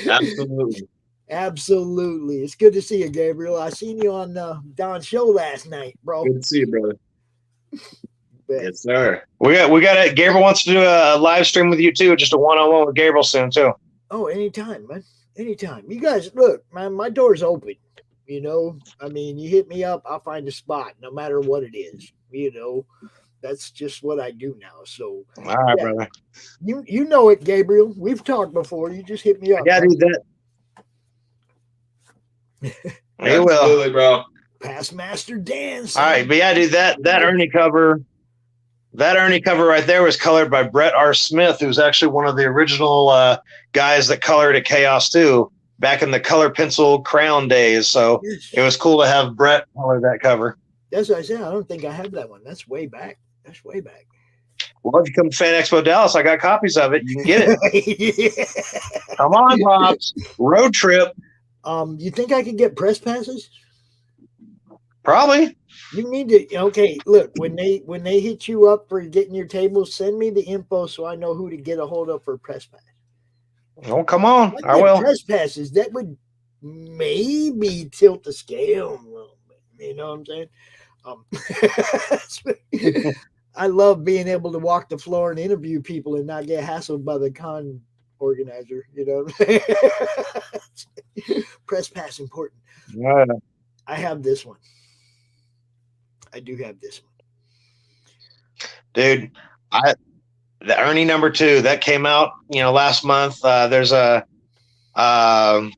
Absolutely. Absolutely. It's good to see you, Gabriel. I seen you on Don's show last night, bro. Good to see you, brother. Yes, sir. We got it. Gabriel wants to do a live stream with you too, just a one-on-one with Gabriel soon too. Oh, anytime, man. Anytime. You guys, look, man, my door's open. I mean, you hit me up, I'll find a spot, no matter what it is. That's just what I do now. So, all right, brother. You know it, Gabriel. We've talked before. You just hit me up. Yeah, dude, that. He will. Absolutely, bro. Past Master Dance. All right, but yeah, dude, that Ernie cover. That Ernie cover right there was colored by Brett R. Smith, who's actually one of the original guys that colored at Chaos 2 back in the color pencil crayon days. So it was cool to have Brett color that cover. That's what I said. I don't think I have that one. That's way back. Well, if you come to Fan Expo Dallas, I got copies of it. You can get it. Yeah. Come on, Pops. Road trip. You think I could get press passes? Probably. You need to. Okay, look, when they hit you up for getting your table, send me the info so I know who to get a hold of for a press pass. Oh, come on. I will. Press passes, that would maybe tilt the scale a little bit. You know what I'm saying? I love being able to walk the floor and interview people and not get hassled by the con organizer. You know, press pass important. Yeah. I have this one. I do have this one, Dude. The Ernie #2 that came out, last month. There's a that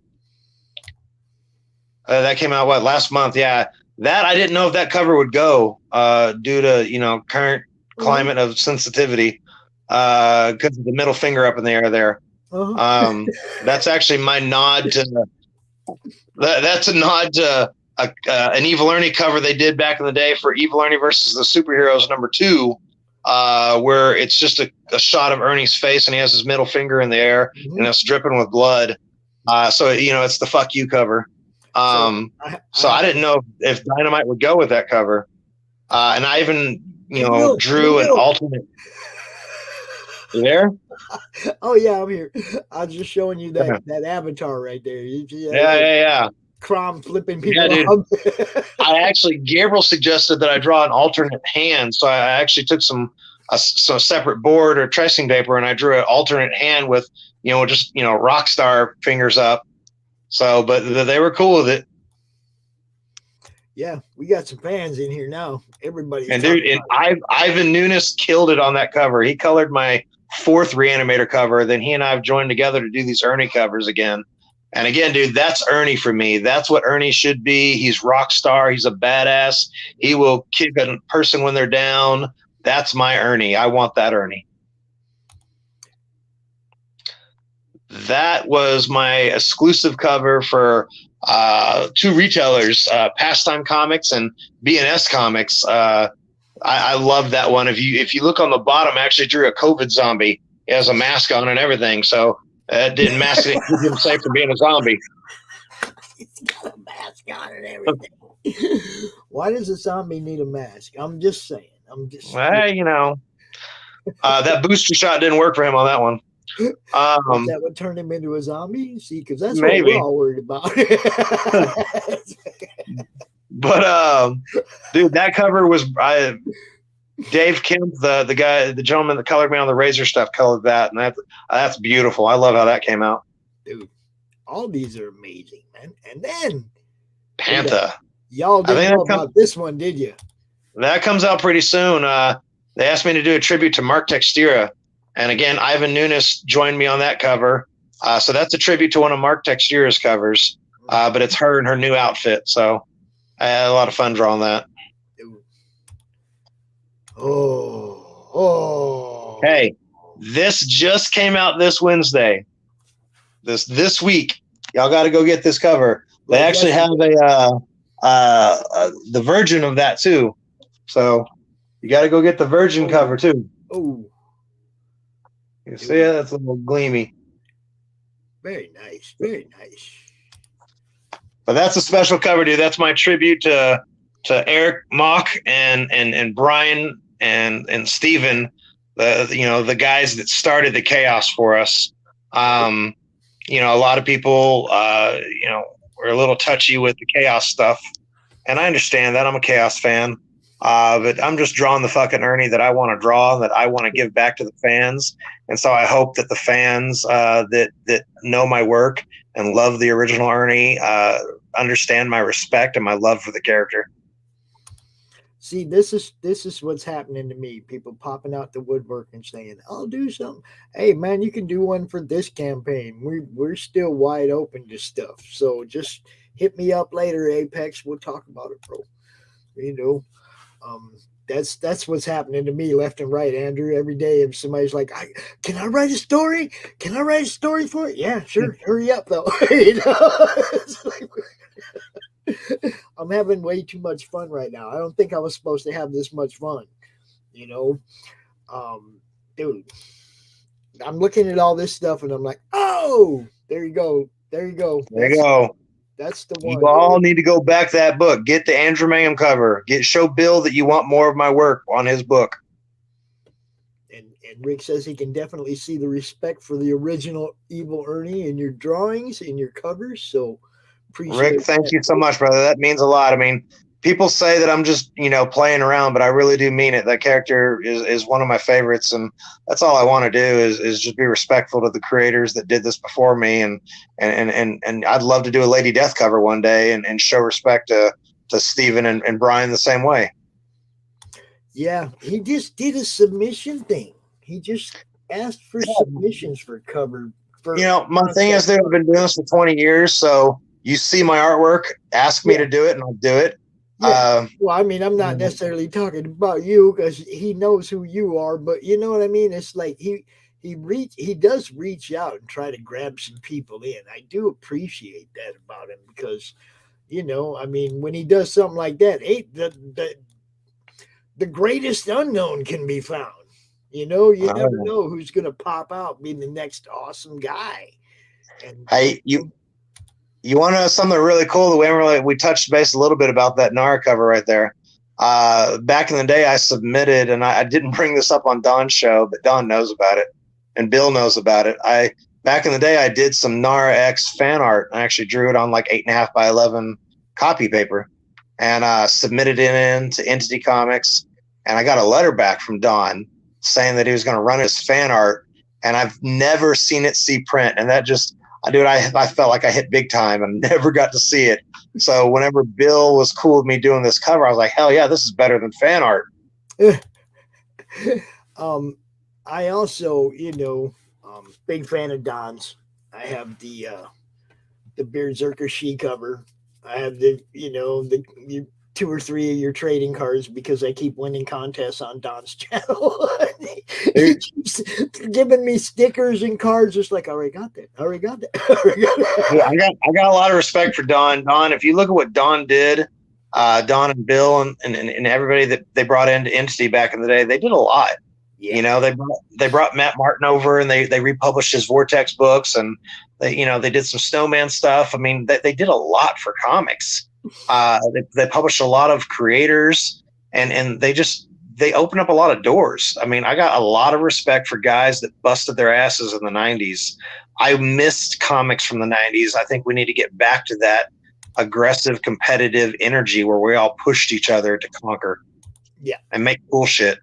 came out last month? Yeah, that I didn't know if that cover would go due to current climate of sensitivity because of the middle finger up in the air there. That's actually my nod to that's a nod to an Evil Ernie cover they did back in the day for Evil Ernie versus the Superheroes #2. Where it's just a shot of Ernie's face and he has his middle finger in the air and it's dripping with blood. So it's the fuck you cover. So I didn't know if Dynamite would go with that cover. And I even, drew an alternate. You there? Oh yeah, I'm here. I was just showing you that avatar right there. Yeah. Crom flipping people off. Gabriel suggested that I draw an alternate hand, so I actually took some separate board or tracing paper and I drew an alternate hand with just rock star fingers up. So, but they were cool with it. Yeah, we got some fans in here now. Everybody. And dude, Ivan Nunes killed it on that cover. He colored my 4th Reanimator cover. Then he and I have joined together to do these Ernie covers again. And again, dude, that's Ernie for me. That's what Ernie should be. He's rock star. He's a badass. He will kick a person when they're down. That's my Ernie. I want that Ernie. That was my exclusive cover for 2 retailers, Pastime Comics and B&S Comics. I love that one. If you look on the bottom, I actually drew a COVID zombie. He has a mask on and everything. So it didn't mask it, keep him safe from being a zombie. He's got a mask on and everything. Why does a zombie need a mask? I'm just saying. Well, that booster shot didn't work for him on that one. That would turn him into a zombie? See, because that's maybe what we're all worried about. But dude, that cover was Dave Kemp, the gentleman that colored me on the Razor stuff, colored that, and that's beautiful. I love how that came out. Dude, all these are amazing, man. And then Pantha. Y'all didn't know about this one, did you? That comes out pretty soon. They asked me to do a tribute to Mark Texeira. And again, Ivan Nunes joined me on that cover. So that's a tribute to one of Mark Texeira's covers. But it's her in her new outfit. So I had a lot of fun drawing that. Hey, this just came out this Wednesday. This week. Y'all got to go get this cover. They actually have the Virgin of that too. So you got to go get the Virgin cover too. Oh. You see it? That's a little gleamy. Very nice. Very nice. But that's a special cover, dude. That's my tribute to Eric Mock and Brian and Steven, the guys that started the chaos for us. A lot of people were a little touchy with the chaos stuff. And I understand that. I'm a chaos fan. But I'm just drawing the fucking Ernie that I want to draw, that I want to give back to the fans. And so I hope that the fans that know my work and love the original Ernie understand my respect and my love for the character. See, this is what's happening to me. People popping out the woodwork and saying, "I'll do something." Hey, man, you can do one for this campaign. We're still wide open to stuff. So just hit me up later, Apex. We'll talk about it, bro. That's what's happening to me left and right, Andrew. Every day, if somebody's like, "Can I write a story? Can I write a story for it?" Yeah, sure. Hurry up, though. It's like, I'm having way too much fun right now. I don't think I was supposed to have this much fun. Dude, I'm looking at all this stuff and I'm like, oh, there you go. There you go. That's the one. You all need to go back that book. Get the Andrew Mangum cover. Show Bill that you want more of my work on his book. And Rick says he can definitely see the respect for the original Evil Ernie in your drawings, in your covers. So appreciate Rick, thank you so much, brother. That means a lot. I mean, people say that I'm just, playing around, but I really do mean it. That character is one of my favorites, and that's all I want to do is just be respectful to the creators that did this before me, and I'd love to do a Lady Death cover one day and show respect to Steven and Brian the same way. Yeah, he just did a submission thing. He just asked for submissions for cover. My thing is, I've been doing this for 20 years, so you see my artwork, ask me to do it, and I'll do it. Yeah. Well, I mean, I'm not necessarily talking about you because he knows who you are, but you know what I mean? It's like he does reach out and try to grab some people in. I do appreciate that about him because, I mean, when he does something like that, the greatest unknown can be found. You never know who's going to pop out being the next awesome guy. And hey, you want to know something really cool? We touched base a little bit about that Nara cover right there. Back in the day, I submitted, and I didn't bring this up on Don's show, but Don knows about it, and Bill knows about it. Back in the day, I did some Nira-X fan art. I actually drew it on like 8.5 by 11 copy paper, and submitted it into Entity Comics. And I got a letter back from Don saying that he was going to run his fan art, and I've never seen it see print, and that just. I felt like I hit big time and never got to see it. So whenever Bill was cool with me doing this cover, I was like, hell yeah, this is better than fan art. I also, big fan of Don's. I have the BeardZZerker she cover. I have the 2 or 3 of your trading cards because I keep winning contests on Don's channel. He keeps giving me stickers and cards. Just like, I already got that. Yeah, I got a lot of respect for Don. Don, if you look at what Don did, Don and Bill and everybody that they brought into Entity back in the day, they did a lot. Yeah. They brought Matt Martin over and they republished his Vortex books, and they did some Snowman stuff. I mean, they did a lot for comics. They published a lot of creators, and they opened up a lot of doors. I mean, I got a lot of respect for guys that busted their asses in the 90s. I missed comics from the 90s. I think we need to get back to that aggressive, competitive energy where we all pushed each other to conquer. Yeah. And make cool shit.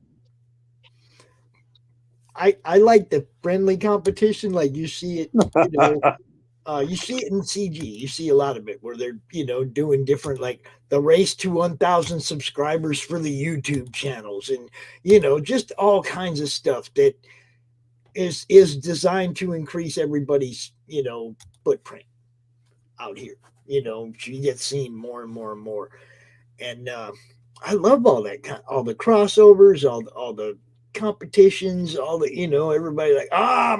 I like the friendly competition. Like you see it, you see it in CG. You see a lot of it where they're, doing different, like the race to 1,000 subscribers for the YouTube channels, and just all kinds of stuff that is designed to increase everybody's footprint out here. She gets seen more and more and more, and I love all that all the crossovers, all the competitions, all the everybody like,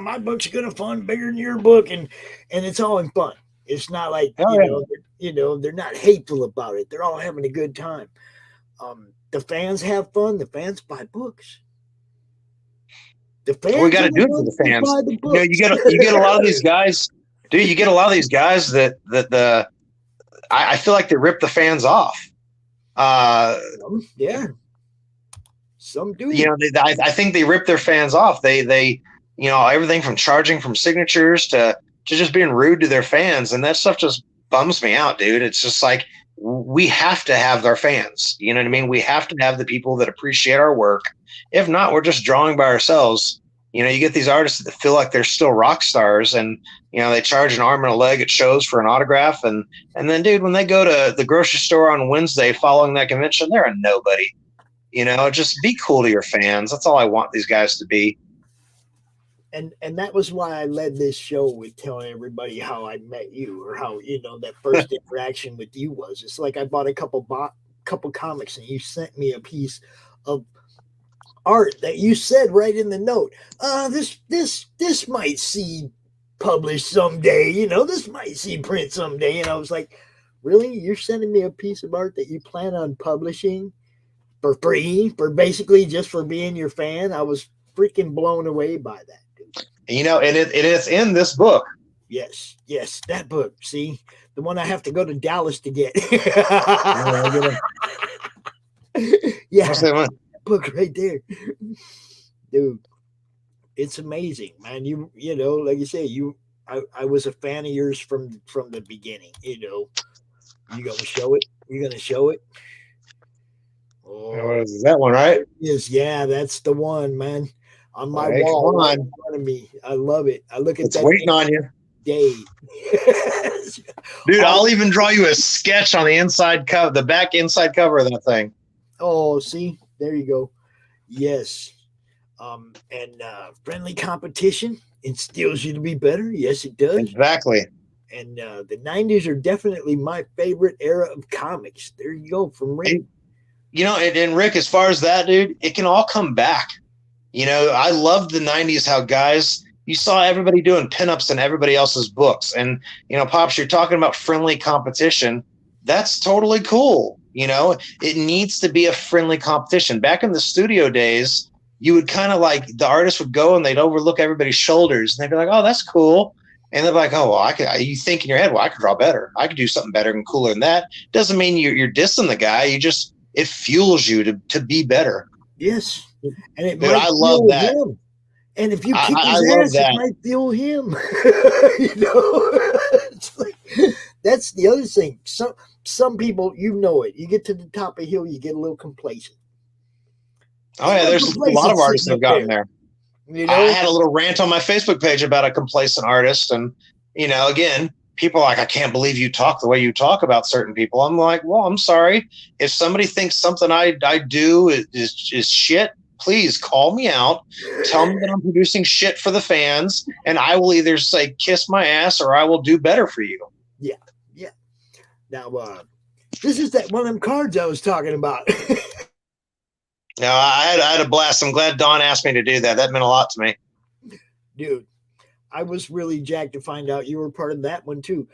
my book's gonna fund bigger than your book, and it's all in fun. It's not like they're not hateful about it. They're all having a good time. The fans have fun. The fans buy books. The fans, we got to do it for the fans. You get a lot of these guys, dude. You get a lot of these guys that I feel like they rip the fans off. Yeah. Some do. I think they rip their fans off. They everything from charging from signatures to just being rude to their fans, and that stuff just bums me out, dude. It's just like we have to have our fans. You know what I mean? We have to have the people that appreciate our work. If not, we're just drawing by ourselves. You get these artists that feel like they're still rock stars, and they charge an arm and a leg at shows for an autograph, and then, dude, when they go to the grocery store on Wednesday following that convention, they're a nobody. Just be cool to your fans. That's all I want these guys to be. And that was why I led this show with telling everybody how I met you, or how that first interaction with you was. It's like I bought a couple comics, and you sent me a piece of art that you said right in the note. This might see published someday. This might see print someday. And I was like, really? You're sending me a piece of art that you plan on publishing for free, for basically just for being your fan? I was freaking blown away by that, dude. And it is in this book. Yes, that book. See, the one I have to go to Dallas to get. Yeah, that book right there, dude. It's amazing, man. You like you say, I was a fan of yours from the beginning. You gonna show it. You're gonna show it. Oh, Is that one, right? yes, yeah, that's the one, man. On my Hey, wall, come right on. in front of me. I love it. I look at It's that waiting on you. day. Dude, Oh, I'll even draw you a sketch on the inside cover, the back inside cover of that thing. oh, see, there you go. Yes. And friendly competition instills you to be better. Yes, it does. Exactly. And the 90s are definitely my favorite era of comics. There you go, from Rick. You know, and Rick, as far as that, dude, it can all come back. You know, I loved the 90s, how guys, you saw everybody doing pinups in everybody else's books. And, you know, Pops, you're talking about friendly competition. That's totally cool. You know, it needs to be a friendly competition. Back in the studio days, you would kind of like, the artist would go and they'd overlook everybody's shoulders. And they'd be like, oh, that's cool. And they're like, oh, well, you think in your head, well, I could draw better. I could do something better and cooler than that. Doesn't mean you're dissing the guy. It fuels you to be better. Yes. And it Dude, might I love fuel that. him. And if you kick I his love ass, that. it might fuel him. You know, it's like, that's the other thing. Some people, you know it. You get to the top of the hill, you get a little complacent. Oh yeah, there's a lot of artists that have gotten there. You know, I had a little rant on my Facebook page about a complacent artist, and you know, again, people are like, I can't believe you talk the way you talk about certain people. I'm like, well, I'm sorry. If somebody thinks something I do is shit, please call me out. Tell me that I'm producing shit for the fans, and I will either say kiss my ass or I will do better for you. Yeah, yeah. Now, this is that one of them cards I was talking about. No, I had a blast. I'm glad Don asked me to do that. That meant a lot to me. Dude, I was really jacked to find out you were part of that one too.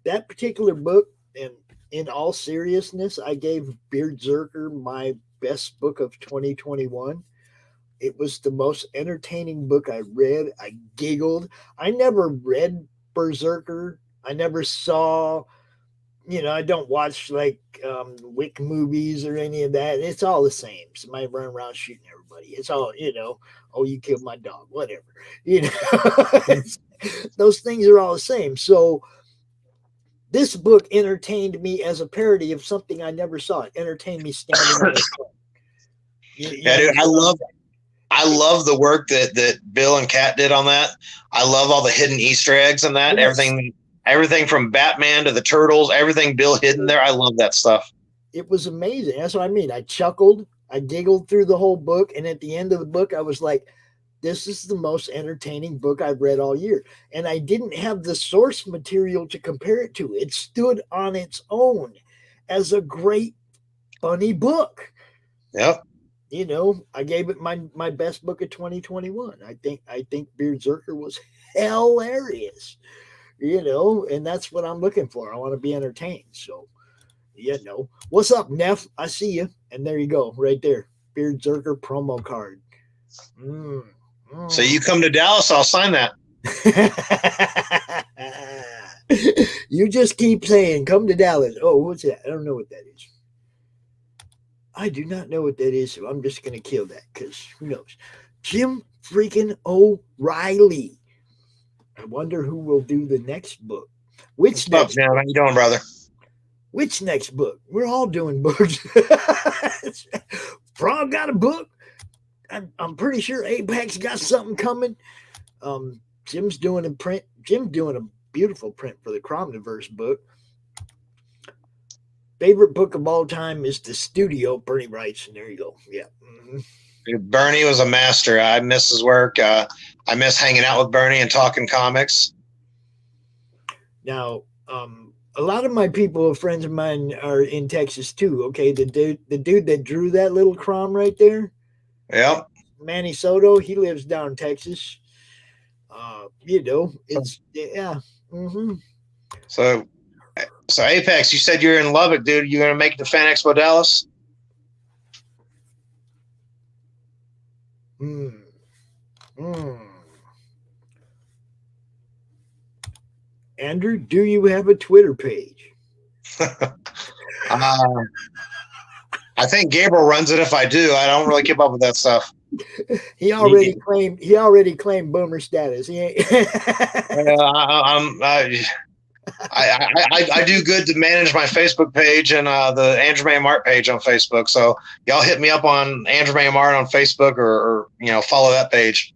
That particular book, and in all seriousness, I gave BeardZZerker my best book of 2021. It was the most entertaining book I read. I giggled. I never read BeardZZerker. I never saw, you know, I don't watch like Wick movies or any of that. It's all the same. Somebody running around shooting everybody. It's all, you know, oh, you killed my dog, whatever. You know, those things are all the same. So this book entertained me as a parody of something I never saw. It entertained me standing on the front. Yeah, dude, I love the work that Bill and Kat did on that. I love all the hidden Easter eggs and that. Yes. Everything from Batman to the Turtles, everything Bill hid in there. I love that stuff. It was amazing. That's what I mean. I chuckled, I giggled through the whole book, and at the end of the book, I was like, this is the most entertaining book I've read all year. And I didn't have the source material to compare it to. It stood on its own as a great, funny book. Yep. You know, I gave it my best book of 2021. I think BeardZZerker was hilarious. You know, and that's what I'm looking for. I want to be entertained. So, yeah, no. What's up, Neff? I see you. And there you go, right there. BeardZZerker promo card. So you come to Dallas, I'll sign that. You just keep saying, come to Dallas. Oh, what's that? I don't know what that is. I do not know what that is, so I'm just going to kill that because who knows? Jim freaking O'Reilly. I wonder who will do the next book. Which next? How you doing, brother? Which next book? We're all doing books. Frog got a book. I'm pretty sure Apex got something coming. Jim's doing a print. Jim's doing a beautiful print for the Cromniverse book. Favorite book of all time is The Studio. Bernie writes, and there you go. Yeah. Mm-hmm. Bernie was a master. I miss his work. I miss hanging out with Bernie and talking comics. Now, a lot of my people, friends of mine, are in Texas too. Okay, the dude that drew that little Crom right there. Yep. Manny Soto, he lives down in Texas. You know, it's yeah. Mm-hmm. So Apex, you said you're in Lubbock, dude. You gonna make it to Fan Expo Dallas? Andrew, do you have a Twitter page? I think Gabriel runs it. If I do, I don't really keep up with that stuff. He already claimed boomer status. He ain't. I do good to manage my Facebook page and the Andrew Mangum Art page on Facebook. So y'all hit me up on Andrew Mangum Art on Facebook, or follow that page.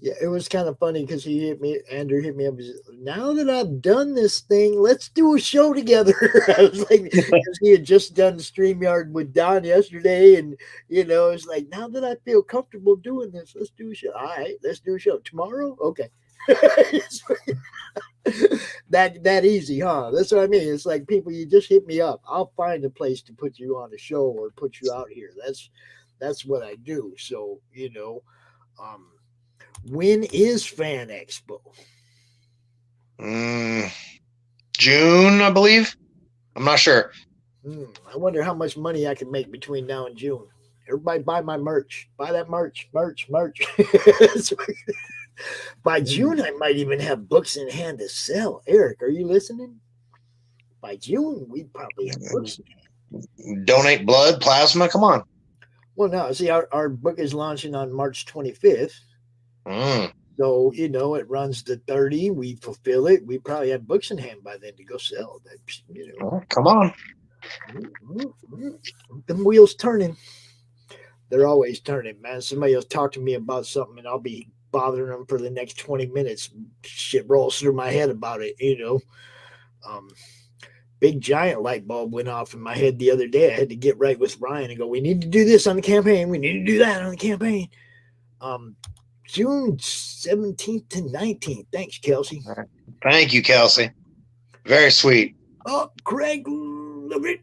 Yeah, it was kind of funny because Andrew hit me up. Now that I've done this thing, let's do a show together. I was like, because he had just done StreamYard with Don yesterday, and it's like, now that I feel comfortable doing this, let's do a show. All right, let's do a show tomorrow. Okay. that easy, huh? That's what I mean. It's like, people, you just hit me up. I'll find a place to put you on a show or put you out here. That's what I do. So, when is Fan Expo? June, I believe. I'm not sure. I wonder how much money I can make between now and June. Everybody buy my merch. Buy that merch. By June, I might even have books in hand to sell. Eric, are you listening? By June, we probably have books in hand. Donate blood, plasma. Come on. Well, no, see, our book is launching on March 25th. So, it runs to 30. We fulfill it. We probably have books in hand by then to go sell. Oh, come on. Them wheels turning. They're always turning, man. Somebody will talk to me about something and I'll be bothering them for the next 20 minutes. Shit rolls through my head about it, Big giant light bulb went off in my head the other day. I had to get right with Ryan and go, we need to do this on the campaign. We need to do that on the campaign. June 17th to 19th. Thanks, Kelsey. Thank you, Kelsey. Very sweet. Oh, Craig, live it.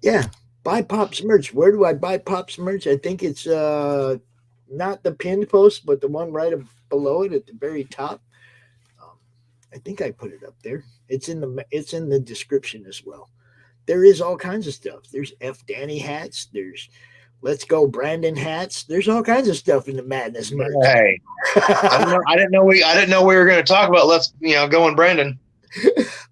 Yeah, buy Pop's merch. Where do I buy Pop's merch? I think it's not the pinned post, but the one right below it at the very top. I think I put it up there. It's in the description as well. There is all kinds of stuff. There's F. Danny hats. There's Let's Go Brandon hats. There's all kinds of stuff in the Madness merch. Hey, I didn't know we were going to talk about going Brandon.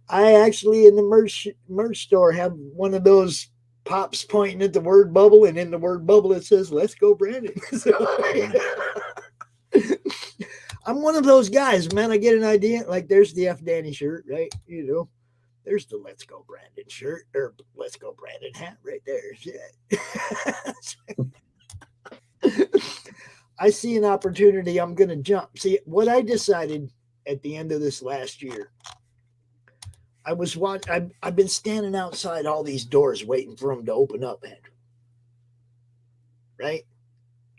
I actually in the merch store have one of those pops pointing at the word bubble, and in the word bubble it says "Let's Go Brandon." I'm one of those guys, man. I get an idea, like there's the F. Danny shirt, right? There's the Let's Go Brandon shirt, or Let's Go Brandon hat right there. I see an opportunity. I'm going to jump. See, what I decided at the end of this last year, I've been standing outside all these doors waiting for them to open up, Andrew. Right?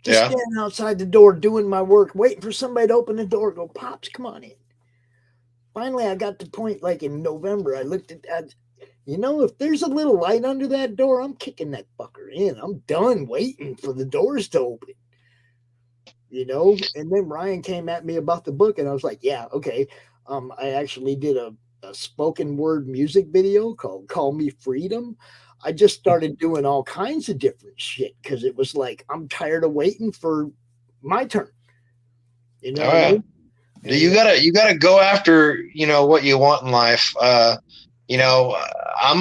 Just standing outside the door doing my work, waiting for somebody to open the door, go, Pops, come on in. Finally, I got to the point, like in November, I looked at that. If there's a little light under that door, I'm kicking that fucker in. I'm done waiting for the doors to open. And then Ryan came at me about the book, and I was like, yeah, okay. I actually did a spoken word music video called Call Me Freedom. I just started doing all kinds of different shit because it was like, I'm tired of waiting for my turn. What I mean? You gotta go after what you want in life. I'm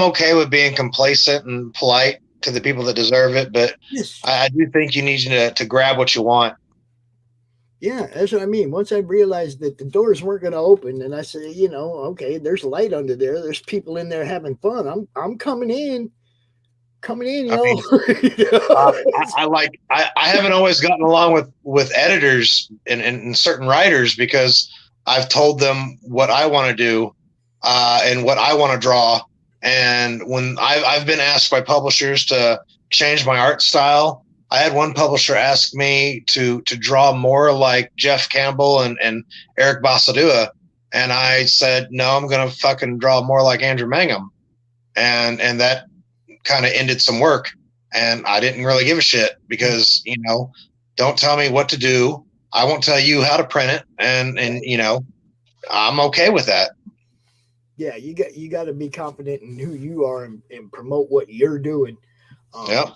okay with being complacent and polite to the people that deserve it, but yes. I do think you need to grab what you want. Yeah, that's what I mean. Once I realized that the doors weren't going to open, and I said, okay, there's light under there. There's people in there having fun. I'm coming in. Y'all. I haven't always gotten along with editors and certain writers because I've told them what I want to do and what I want to draw. And when I've been asked by publishers to change my art style, I had one publisher ask me to draw more like Jeff Campbell and Eric Basadua. And I said, no, I'm going to fucking draw more like Andrew Mangum. And that kind of ended some work. And I didn't really give a shit because, don't tell me what to do. I won't tell you how to print it. And I'm okay with that. Yeah, you got to be confident in who you are and promote what you're doing. Yep.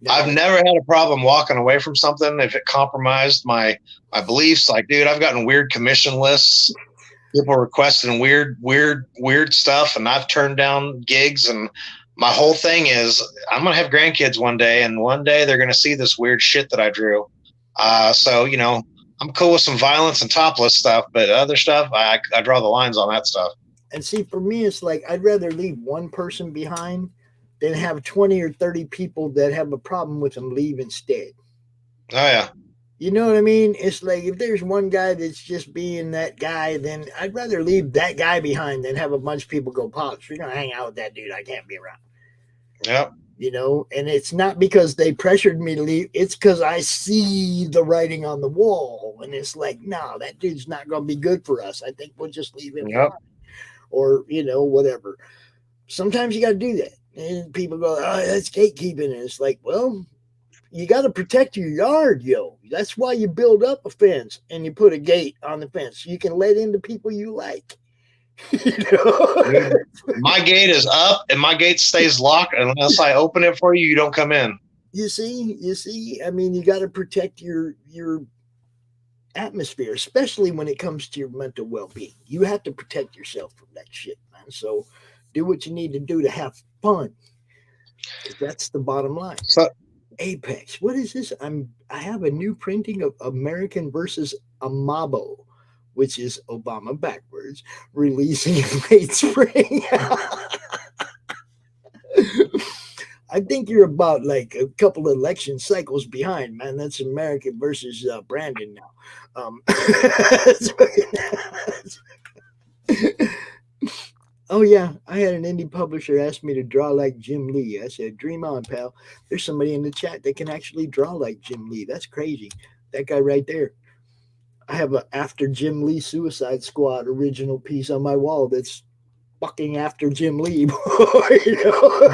I've never had a problem walking away from something if it compromised my beliefs. Like, dude, I've gotten weird commission lists, people requesting weird stuff, and I've turned down gigs. And my whole thing is, I'm gonna have grandkids one day, and one day they're gonna see this weird shit that I drew. So I'm cool with some violence and topless stuff, but other stuff, I draw the lines on that stuff. And see, for me, it's like I'd rather leave one person behind than have 20 or 30 people that have a problem with them leave instead. Oh, yeah. You know what I mean? It's like if there's one guy that's just being that guy, then I'd rather leave that guy behind than have a bunch of people go, Pops, you're going to hang out with that dude. I can't be around. Yep. You know, and it's not because they pressured me to leave. It's because I see the writing on the wall. And it's like, no, that dude's not going to be good for us. I think we'll just leave him. Yep. Or, you know, whatever. Sometimes you got to do that. And people go, oh, that's gatekeeping. And it's like, well, you got to protect your yard, yo. That's why you build up a fence and you put a gate on the fence. So you can let in the people you like. You know? My gate is up and my gate stays locked unless I open it for you. You don't come in. You see. I mean, you got to protect your atmosphere, especially when it comes to your mental well-being. You have to protect yourself from that shit, man. So do what you need to do to have fun. That's the bottom line. So, Apex. What is this? I have a new printing of American versus Amabo, which is Obama backwards, releasing in late spring. I think you're about like a couple of election cycles behind, man. That's American versus Brandon now. Oh, yeah. I had an indie publisher ask me to draw like Jim Lee. I said, dream on, pal. There's somebody in the chat that can actually draw like Jim Lee. That's crazy. That guy right there. I have a After Jim Lee Suicide Squad original piece on my wall that's fucking after Jim Lee. You know?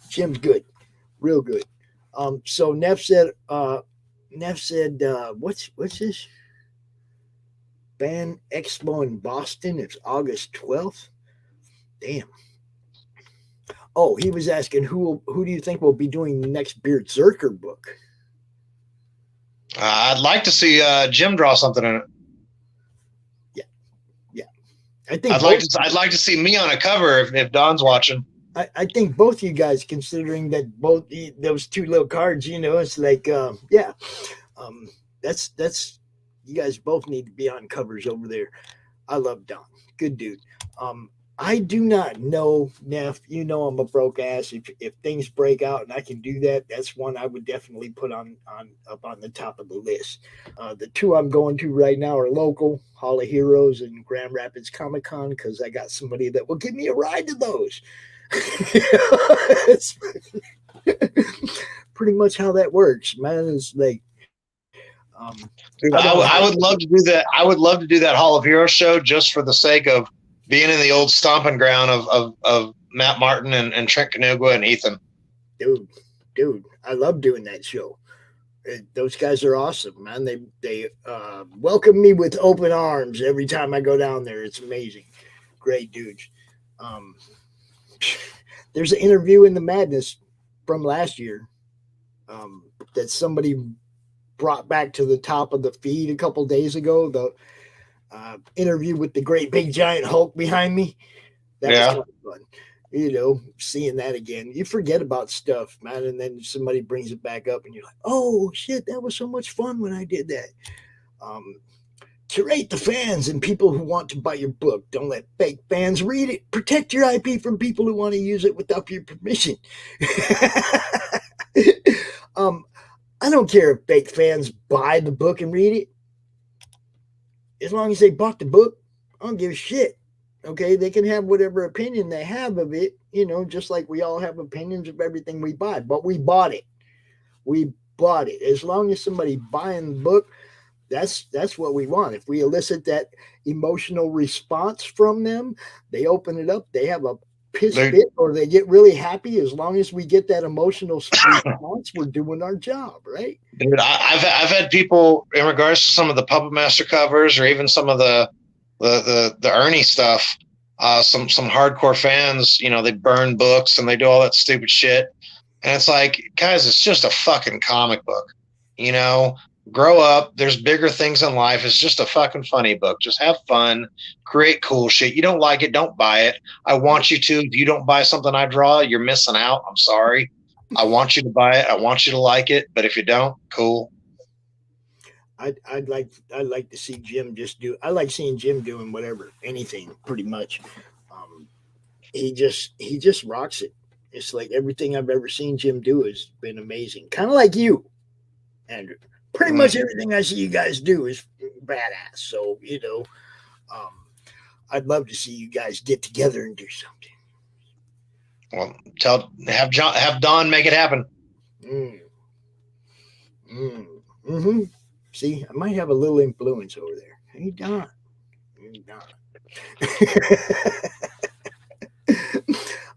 Jim's good. Real good. So Neff said, what's this? Band Expo in Boston. It's August 12th. Damn. Oh, he was asking who do you think will be doing the next BeardZZerker book? I'd like to see Jim draw something in it. Yeah. I think I'd like to see me on a cover if Don's watching. I think both you guys, considering that both those two little cards, you know, it's like that's you guys both need to be on covers over there. I love Don. Good dude. I do not know, Neff. You know I'm a broke ass. If things break out and I can do that, that's one I would definitely put up on the top of the list. The two I'm going to right now are local, Hall of Heroes and Grand Rapids Comic Con, because I got somebody that will give me a ride to those. It's pretty much how that works, man. It's like Dude, I would love to do that. I would love to do that Hall of Heroes show just for the sake of being in the old stomping ground of Matt Martin and Trent Canugua and Ethan. Dude, I love doing that show. Those guys are awesome, man. They welcome me with open arms every time I go down there. It's amazing. Great dudes. There's an interview in the Madness from last year that somebody brought back to the top of the feed a couple days ago. The interview with the great big giant Hulk behind me. That was kind of fun. You know, seeing that again. You forget about stuff, man, and then somebody brings it back up and you're like, oh shit, that was so much fun when I did that. Curate the fans and people who want to buy your book. Don't let fake fans read it. Protect your IP from people who want to use it without your permission. I don't care if fake fans buy the book and read it. As long as they bought the book, I don't give a shit. Okay, they can have whatever opinion they have of it, you know, just like we all have opinions of everything we buy. But we bought it. We bought it. As long as somebody buying the book, that's what we want. If we elicit that emotional response from them, they open it up, they have a piss fit, or they get really happy. As long as we get that emotional response, we're doing our job, right? Dude, I've had people in regards to some of the Puppet Master covers, or even some of the Ernie stuff. Some hardcore fans, you know, they burn books and they do all that stupid shit. And it's like, guys, it's just a fucking comic book. You know, grow up. There's bigger things in life. It's just a fucking funny book. Just have fun, create cool shit. You don't like it, don't buy it. I want you to. If you don't buy something I draw, you're missing out. I'm sorry. I want you to buy it. I want you to like it. But if you don't, cool. I'd like to see Jim just do. I like seeing Jim doing whatever, anything, pretty much. He just rocks it. It's like everything I've ever seen Jim do has been amazing. Kind of like you, Andrew. Pretty much everything I see you guys do is badass. So I'd love to see you guys get together and do something. Well, have Don make it happen. See, I might have a little influence over there. Hey, Don.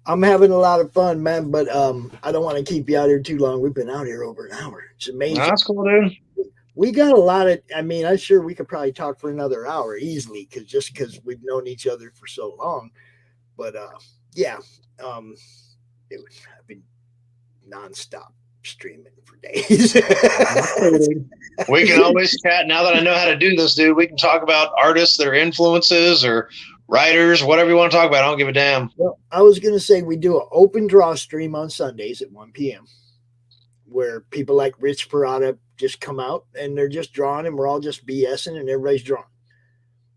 I'm having a lot of fun, man, but I don't want to keep you out here too long. We've been out here over an hour. It's amazing. That's cool, dude. We got a lot of, I'm sure we could probably talk for another hour easily because we've known each other for so long. But I've been nonstop streaming for days. We can always chat. Now that I know how to do this, dude, we can talk about artists, their influences, or writers, whatever you want to talk about. I don't give a damn. Well, I was going to say we do an open draw stream on Sundays at 1 p.m. where people like Rich Parada just come out and they're just drawing and we're all just BSing and everybody's drawing.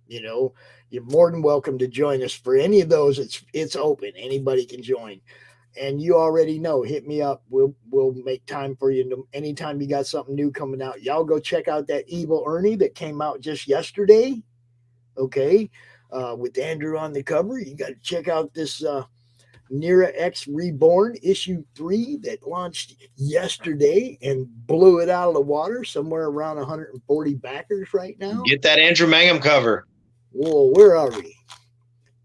You're more than welcome to join us for any of those. It's open. Anybody can join. And you already know, hit me up. We'll make time for you. Anytime you got something new coming out, y'all go check out that Evil Ernie that came out just yesterday. Okay. With Andrew on the cover. You got to check out this Nira-X Reborn issue 3 that launched yesterday and blew it out of the water, somewhere around 140 backers right now. Get that Andrew Mangum cover. Whoa, where are we?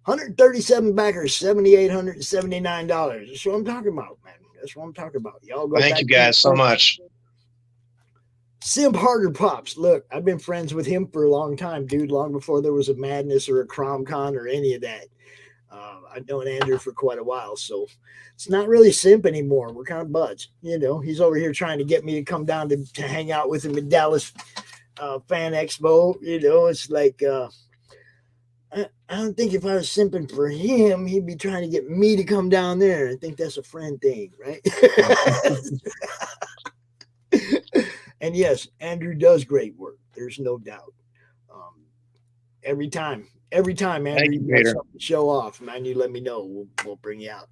137 backers, $7,879. That's what I'm talking about, man. That's what I'm talking about. Y'all go. Thank you guys so much. Simp Harder Pops. Look, I've been friends with him for a long time, dude. Long before there was a Madness or a CromCon or any of that. I've known Andrew for quite a while, so it's not really simp anymore. We're kind of buds. He's over here trying to get me to come down to hang out with him at Dallas Fan Expo. It's like I don't think if I was simping for him, he'd be trying to get me to come down there. I think that's a friend thing, right? And yes, Andrew does great work. There's no doubt. Every time, Andrew, you got something to show off, man, you let me know. We'll bring you out.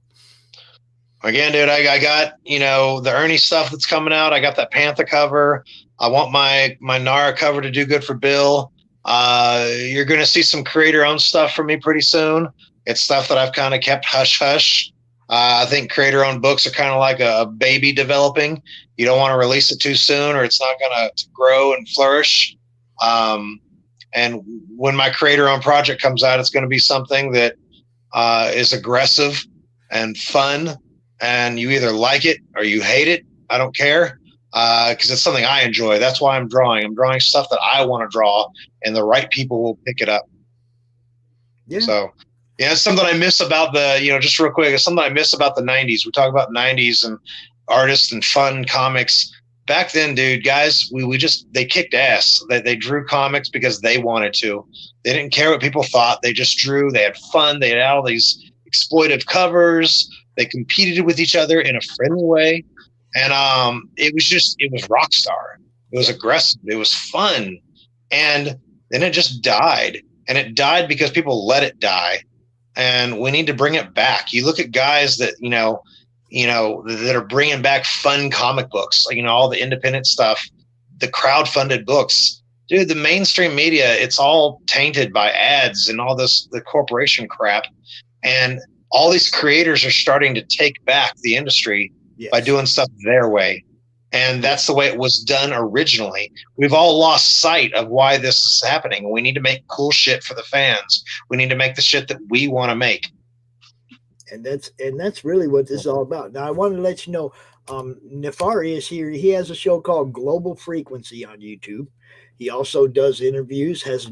Again, dude, I got, the Ernie stuff that's coming out. I got that Pantha cover. I want my Nara cover to do good for Bill. You're going to see some creator-owned stuff from me pretty soon. It's stuff that I've kind of kept hush-hush. I think creator-owned books are kind of like a baby developing. You don't want to release it too soon or it's not going to grow and flourish. And when my creator-owned project comes out, it's going to be something that is aggressive and fun, and you either like it or you hate it. I don't care, because it's something I enjoy. That's why I'm drawing. I'm drawing stuff that I want to draw, and the right people will pick it up. Yeah. So, yeah, it's something I miss about just real quick, it's something I miss about the 90s. We talk about 90s and artists and fun comics. Back then, dude, guys, they kicked ass. They drew comics because they wanted to. They didn't care what people thought. They just drew. They had fun. They had all these exploitive covers. They competed with each other in a friendly way. And it was rock star. It was aggressive. It was fun. And then it just died. And it died because people let it die. And we need to bring it back. You look at guys that, that are bringing back fun comic books, all the independent stuff, the crowdfunded books. Dude, the mainstream media, it's all tainted by ads and all the corporation crap. And all these creators are starting to take back the industry by doing stuff their way. And that's the way it was done originally. We've all lost sight of why this is happening. We need to make cool shit for the fans. We need to make the shit that we want to make. And that's really what this is all about. Now, I wanted to let you know, Nefari is here. He has a show called Global Frequency on YouTube. He also does interviews, has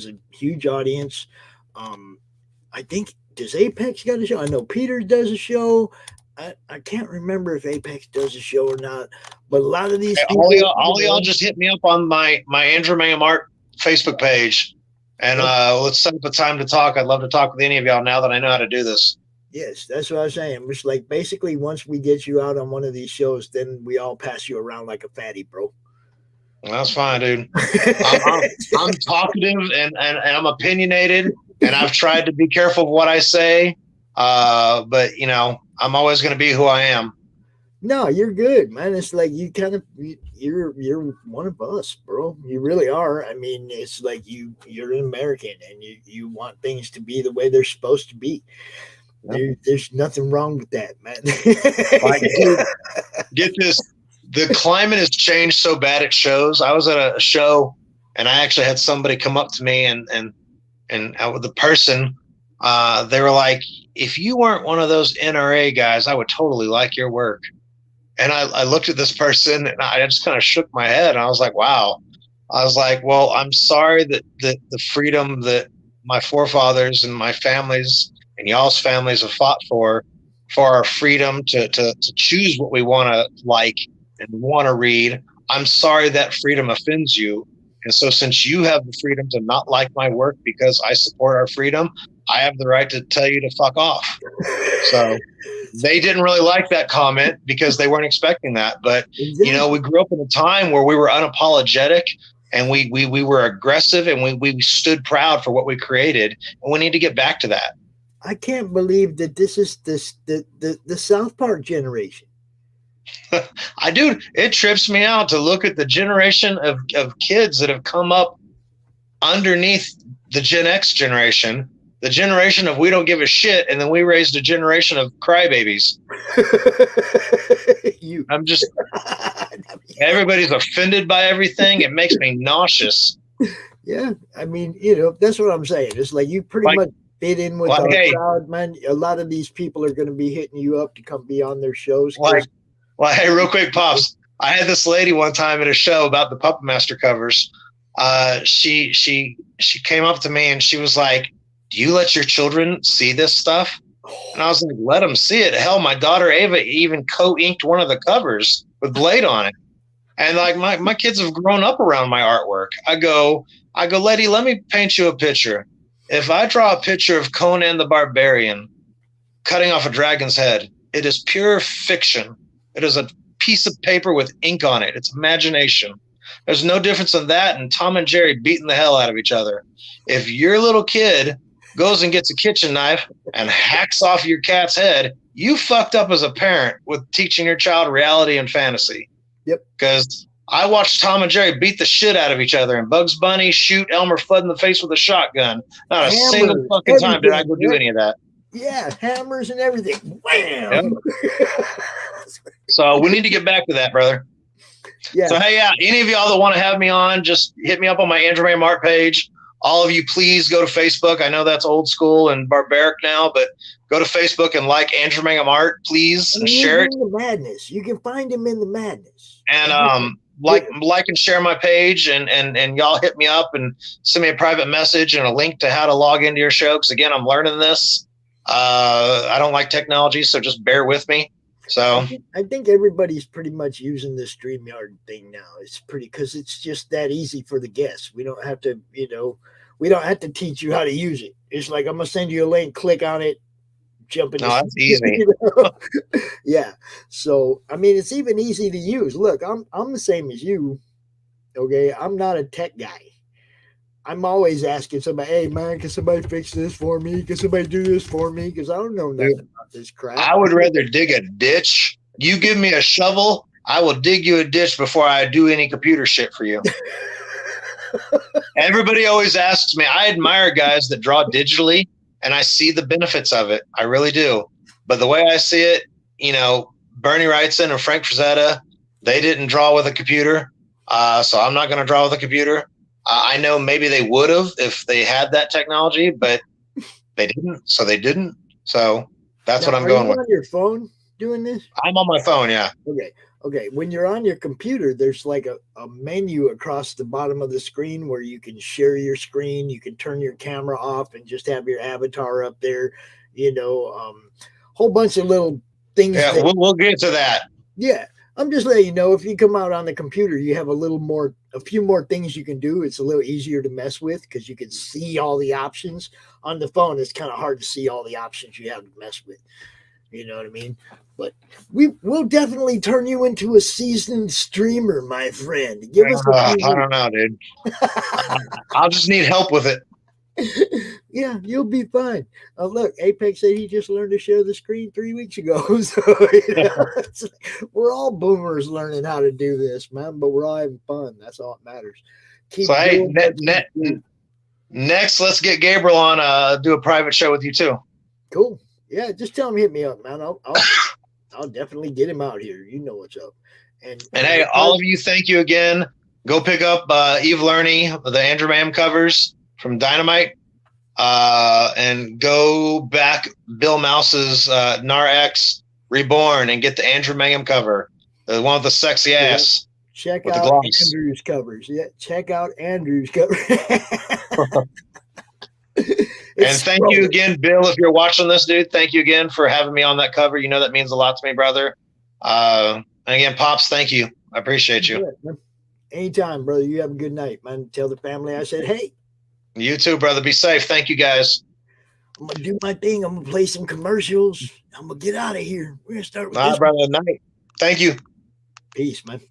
a huge audience. I think, does Apex got a show? I know Peter does a show. I can't remember if Apex does a show or not, but a lot of these all y'all just hit me up on my Andrew Mangum Art Facebook page, and let's set up a time to talk. I'd love to talk with any of y'all now that I know how to do this. Yes, that's what I was saying. It's like basically once we get you out on one of these shows, then we all pass you around like a fatty, bro. That's fine, dude. I'm talkative and I'm opinionated, and I've tried to be careful of what I say. But I'm always going to be who I am. No, you're good, man. It's like you're one of us, bro. You really are. I mean, it's like you're an American, and you want things to be the way they're supposed to be. There's nothing wrong with that, man. Like, dude, get this. The climate has changed so bad at shows. I was at a show, and I actually had somebody come up to me and with the person, they were like, if you weren't one of those NRA guys, I would totally like your work. And I looked at this person, and I just kind of shook my head. And I was like, wow. I was like, well, I'm sorry that the freedom that my forefathers and my families and y'all's families have fought for our freedom to choose what we want to like and want to read. I'm sorry that freedom offends you. And so since you have the freedom to not like my work because I support our freedom, I have the right to tell you to fuck off. So they didn't really like that comment because they weren't expecting that. But, Exactly. we grew up in a time where we were unapologetic, and we were aggressive, and we stood proud for what we created. And we need to get back to that. I can't believe that this is the South Park generation. Dude, it trips me out to look at the generation of kids that have come up underneath the Gen X generation, the generation of we don't give a shit, and then we raised a generation of crybabies. I'm just, everybody's offended by everything. It makes me nauseous. Yeah, I mean, that's what I'm saying. It's like you pretty much fit in with our crowd, man. A lot of these people are going to be hitting you up to come be on their shows. Hey, real quick, Pops. I had this lady one time at a show about the Puppet Master covers. She came up to me and she was like, do you let your children see this stuff? And I was like, let them see it. Hell, my daughter Ava even co-inked one of the covers with Blade on it. And like my kids have grown up around my artwork. I go, lady, let me paint you a picture. If I draw a picture of Conan the Barbarian cutting off a dragon's head, it is pure fiction. It is a piece of paper with ink on it. It's imagination. There's no difference in that and Tom and Jerry beating the hell out of each other. If your little kid goes and gets a kitchen knife and hacks off your cat's head, you fucked up as a parent with teaching your child reality and fantasy. Yep. Because I watched Tom and Jerry beat the shit out of each other, and Bugs Bunny shoot Elmer Fudd in the face with a shotgun. Not a single fucking time did I go do any of that. Yeah, hammers and everything. Wham! Yep. So we need to get back to that, brother. Yeah. So, hey, any of y'all that want to have me on, just hit me up on my Andrew Mangum art page. All of you, please go to Facebook. I know that's old school and barbaric now, but go to Facebook and like Andrew Mangum art, please, and share it. The madness. You can find him in the madness. And like and share my page, and y'all hit me up and send me a private message and a link to how to log into your show. Because again, I'm learning this. I don't like technology, so just bear with me. So I think everybody's pretty much using the StreamYard thing now. It's because it's just that easy for the guests. We don't have to, we don't have to teach you how to use it. It's like, I'm going to send you a link, click on it, jump in. No, that's easy. Yeah. So, I mean, it's even easy to use. Look, I'm the same as you. Okay. I'm not a tech guy. I'm always asking somebody, hey, man, can somebody fix this for me? Can somebody do this for me? Because I don't know nothing about this crap. I would rather dig a ditch. You give me a shovel, I will dig you a ditch before I do any computer shit for you. Everybody always asks me, I admire guys that draw digitally, and I see the benefits of it. I really do. But the way I see it, Bernie Wrightson and Frank Frazetta, they didn't draw with a computer. So I'm not going to draw with a computer. I know maybe they would have if they had that technology, but they didn't. So they didn't. So that's what I'm going with. Are you on your phone doing this? I'm on my phone, yeah. Okay. When you're on your computer, there's like a menu across the bottom of the screen where you can share your screen. You can turn your camera off and just have your avatar up there. Whole bunch of little things. Yeah, we'll get to that. Yeah. I'm just letting you know, if you come out on the computer, you have a few more things you can do. It's a little easier to mess with because you can see all the options. On the phone, it's kind of hard to see all the options you have to mess with. You know what I mean? But will definitely turn you into a seasoned streamer, my friend. Give us I don't know, dude. I'll just need help with it. Yeah, you'll be fine. Look, Apex said he just learned to share the screen 3 weeks ago. So we're all boomers learning how to do this, man. But we're all having fun. That's all that matters. So hey, next, let's get Gabriel on. Do a private show with you too. Cool. Yeah, just tell him hit me up, man. I'll definitely get him out here. You know what's up. And hey, all of you, thank you again. Go pick up Ernie, the Andrew Mangum covers from Dynamite, and go back Bill Mouse's Nira-X Reborn and get the Andrew Mangum cover, the one with the sexy ass. Check out Andrew's covers. Yeah, check out Andrew's cover. And thank you again, Bill, if you're watching this, dude. Thank you again for having me on that cover. You know that means a lot to me, brother. And again, Pops, thank you. I appreciate you. Anytime, brother. You have a good night, man. Tell the family I said, hey. You too, brother. Be safe. Thank you, guys. I'm going to do my thing. I'm going to play some commercials. I'm going to get out of here. We're going to start with this. Brother. Night. Thank you. Peace, man.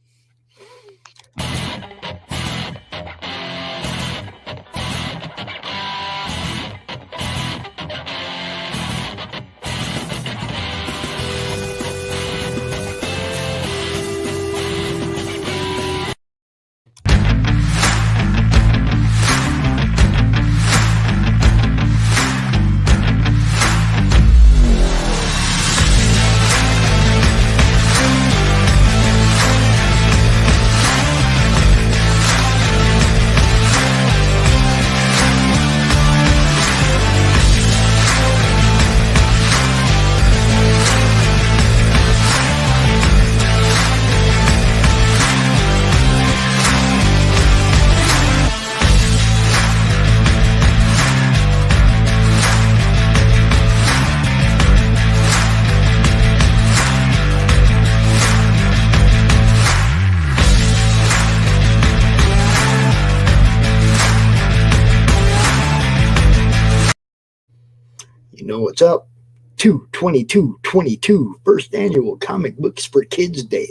What's up? 2/22/22, first annual Comic Books for Kids Day.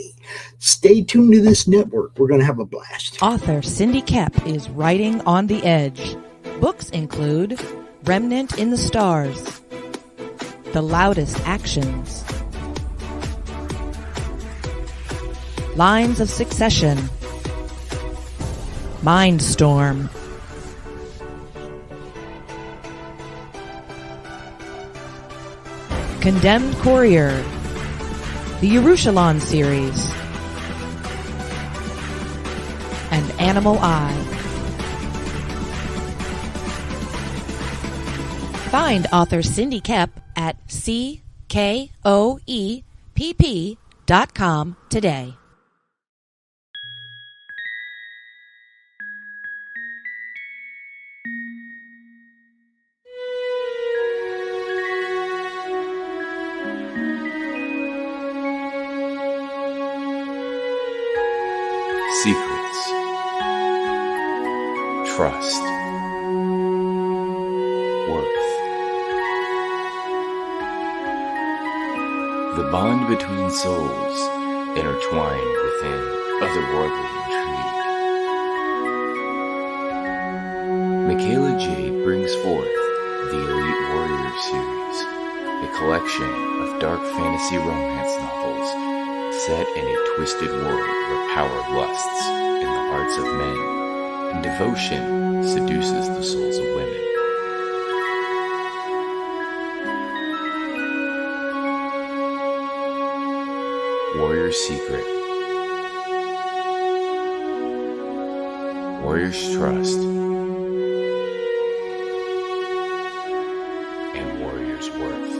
Stay tuned to this network. We're going to have a blast. Author Cindy Kepp is writing on the edge. Books include Remnant in the Stars, The Loudest Actions, Lines of Succession, Mindstorm, Condemned Courier, the Yerushalayim series, and Animal Eye. Find author Cindy Kepp at CKOEPP.com today. Secrets, trust, worth. The bond between souls intertwined within otherworldly intrigue. Michaela Jade brings forth the Elite Warrior series, a collection of dark fantasy romance novels set in a twisted world where power lusts in the hearts of men and devotion seduces the souls of women. Warrior's Secret, Warrior's Trust, and Warrior's Worth.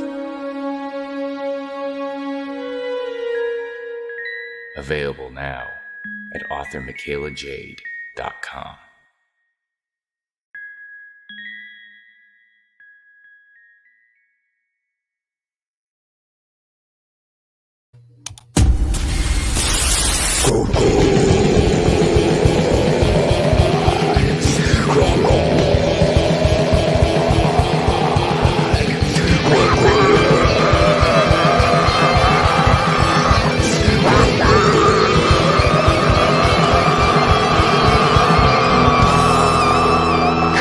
Available now at authormichaelajade.com.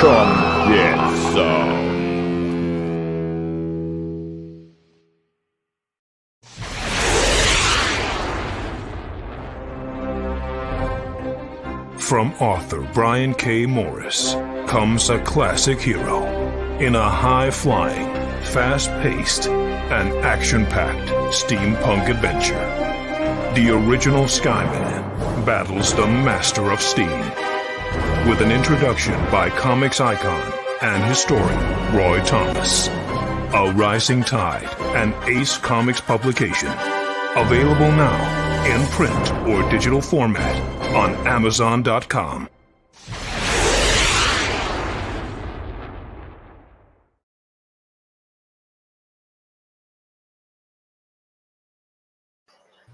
Come get some. From author Brian K. Morris comes a classic hero in a high-flying, fast-paced, and action-packed steampunk adventure. The original Skyman battles the Master of Steam with an introduction by comics icon and historian Roy Thomas. A Rising Tide, an Ace Comics publication. Available now in print or digital format on Amazon.com.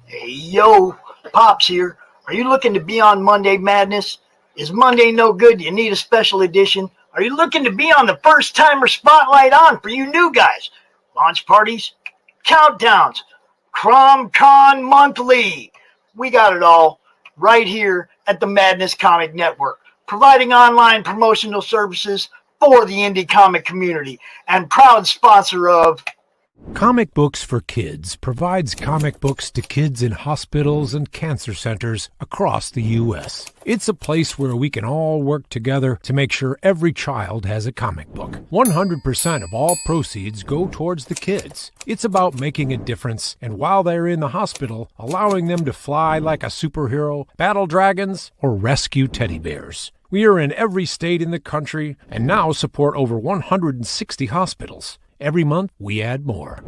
Hey, yo, Pops here. Are you looking to be on Monday Madness? Is Monday no good? Do you need a special edition? Are you looking to be on the first timer spotlight on for you new guys? Launch parties, countdowns, CromCon Monthly. We got it all right here at the Madness Comic Network, providing online promotional services for the indie comic community and proud sponsor of Comic Books for Kids provides comic books to kids in hospitals and cancer centers across the U.S. It's a place where we can all work together to make sure every child has a comic book. 100% of all proceeds go towards the kids. It's about making a difference, and while they're in the hospital, allowing them to fly like a superhero, battle dragons, or rescue teddy bears. We are in every state in the country and now support over 160 hospitals. Every month, we add more.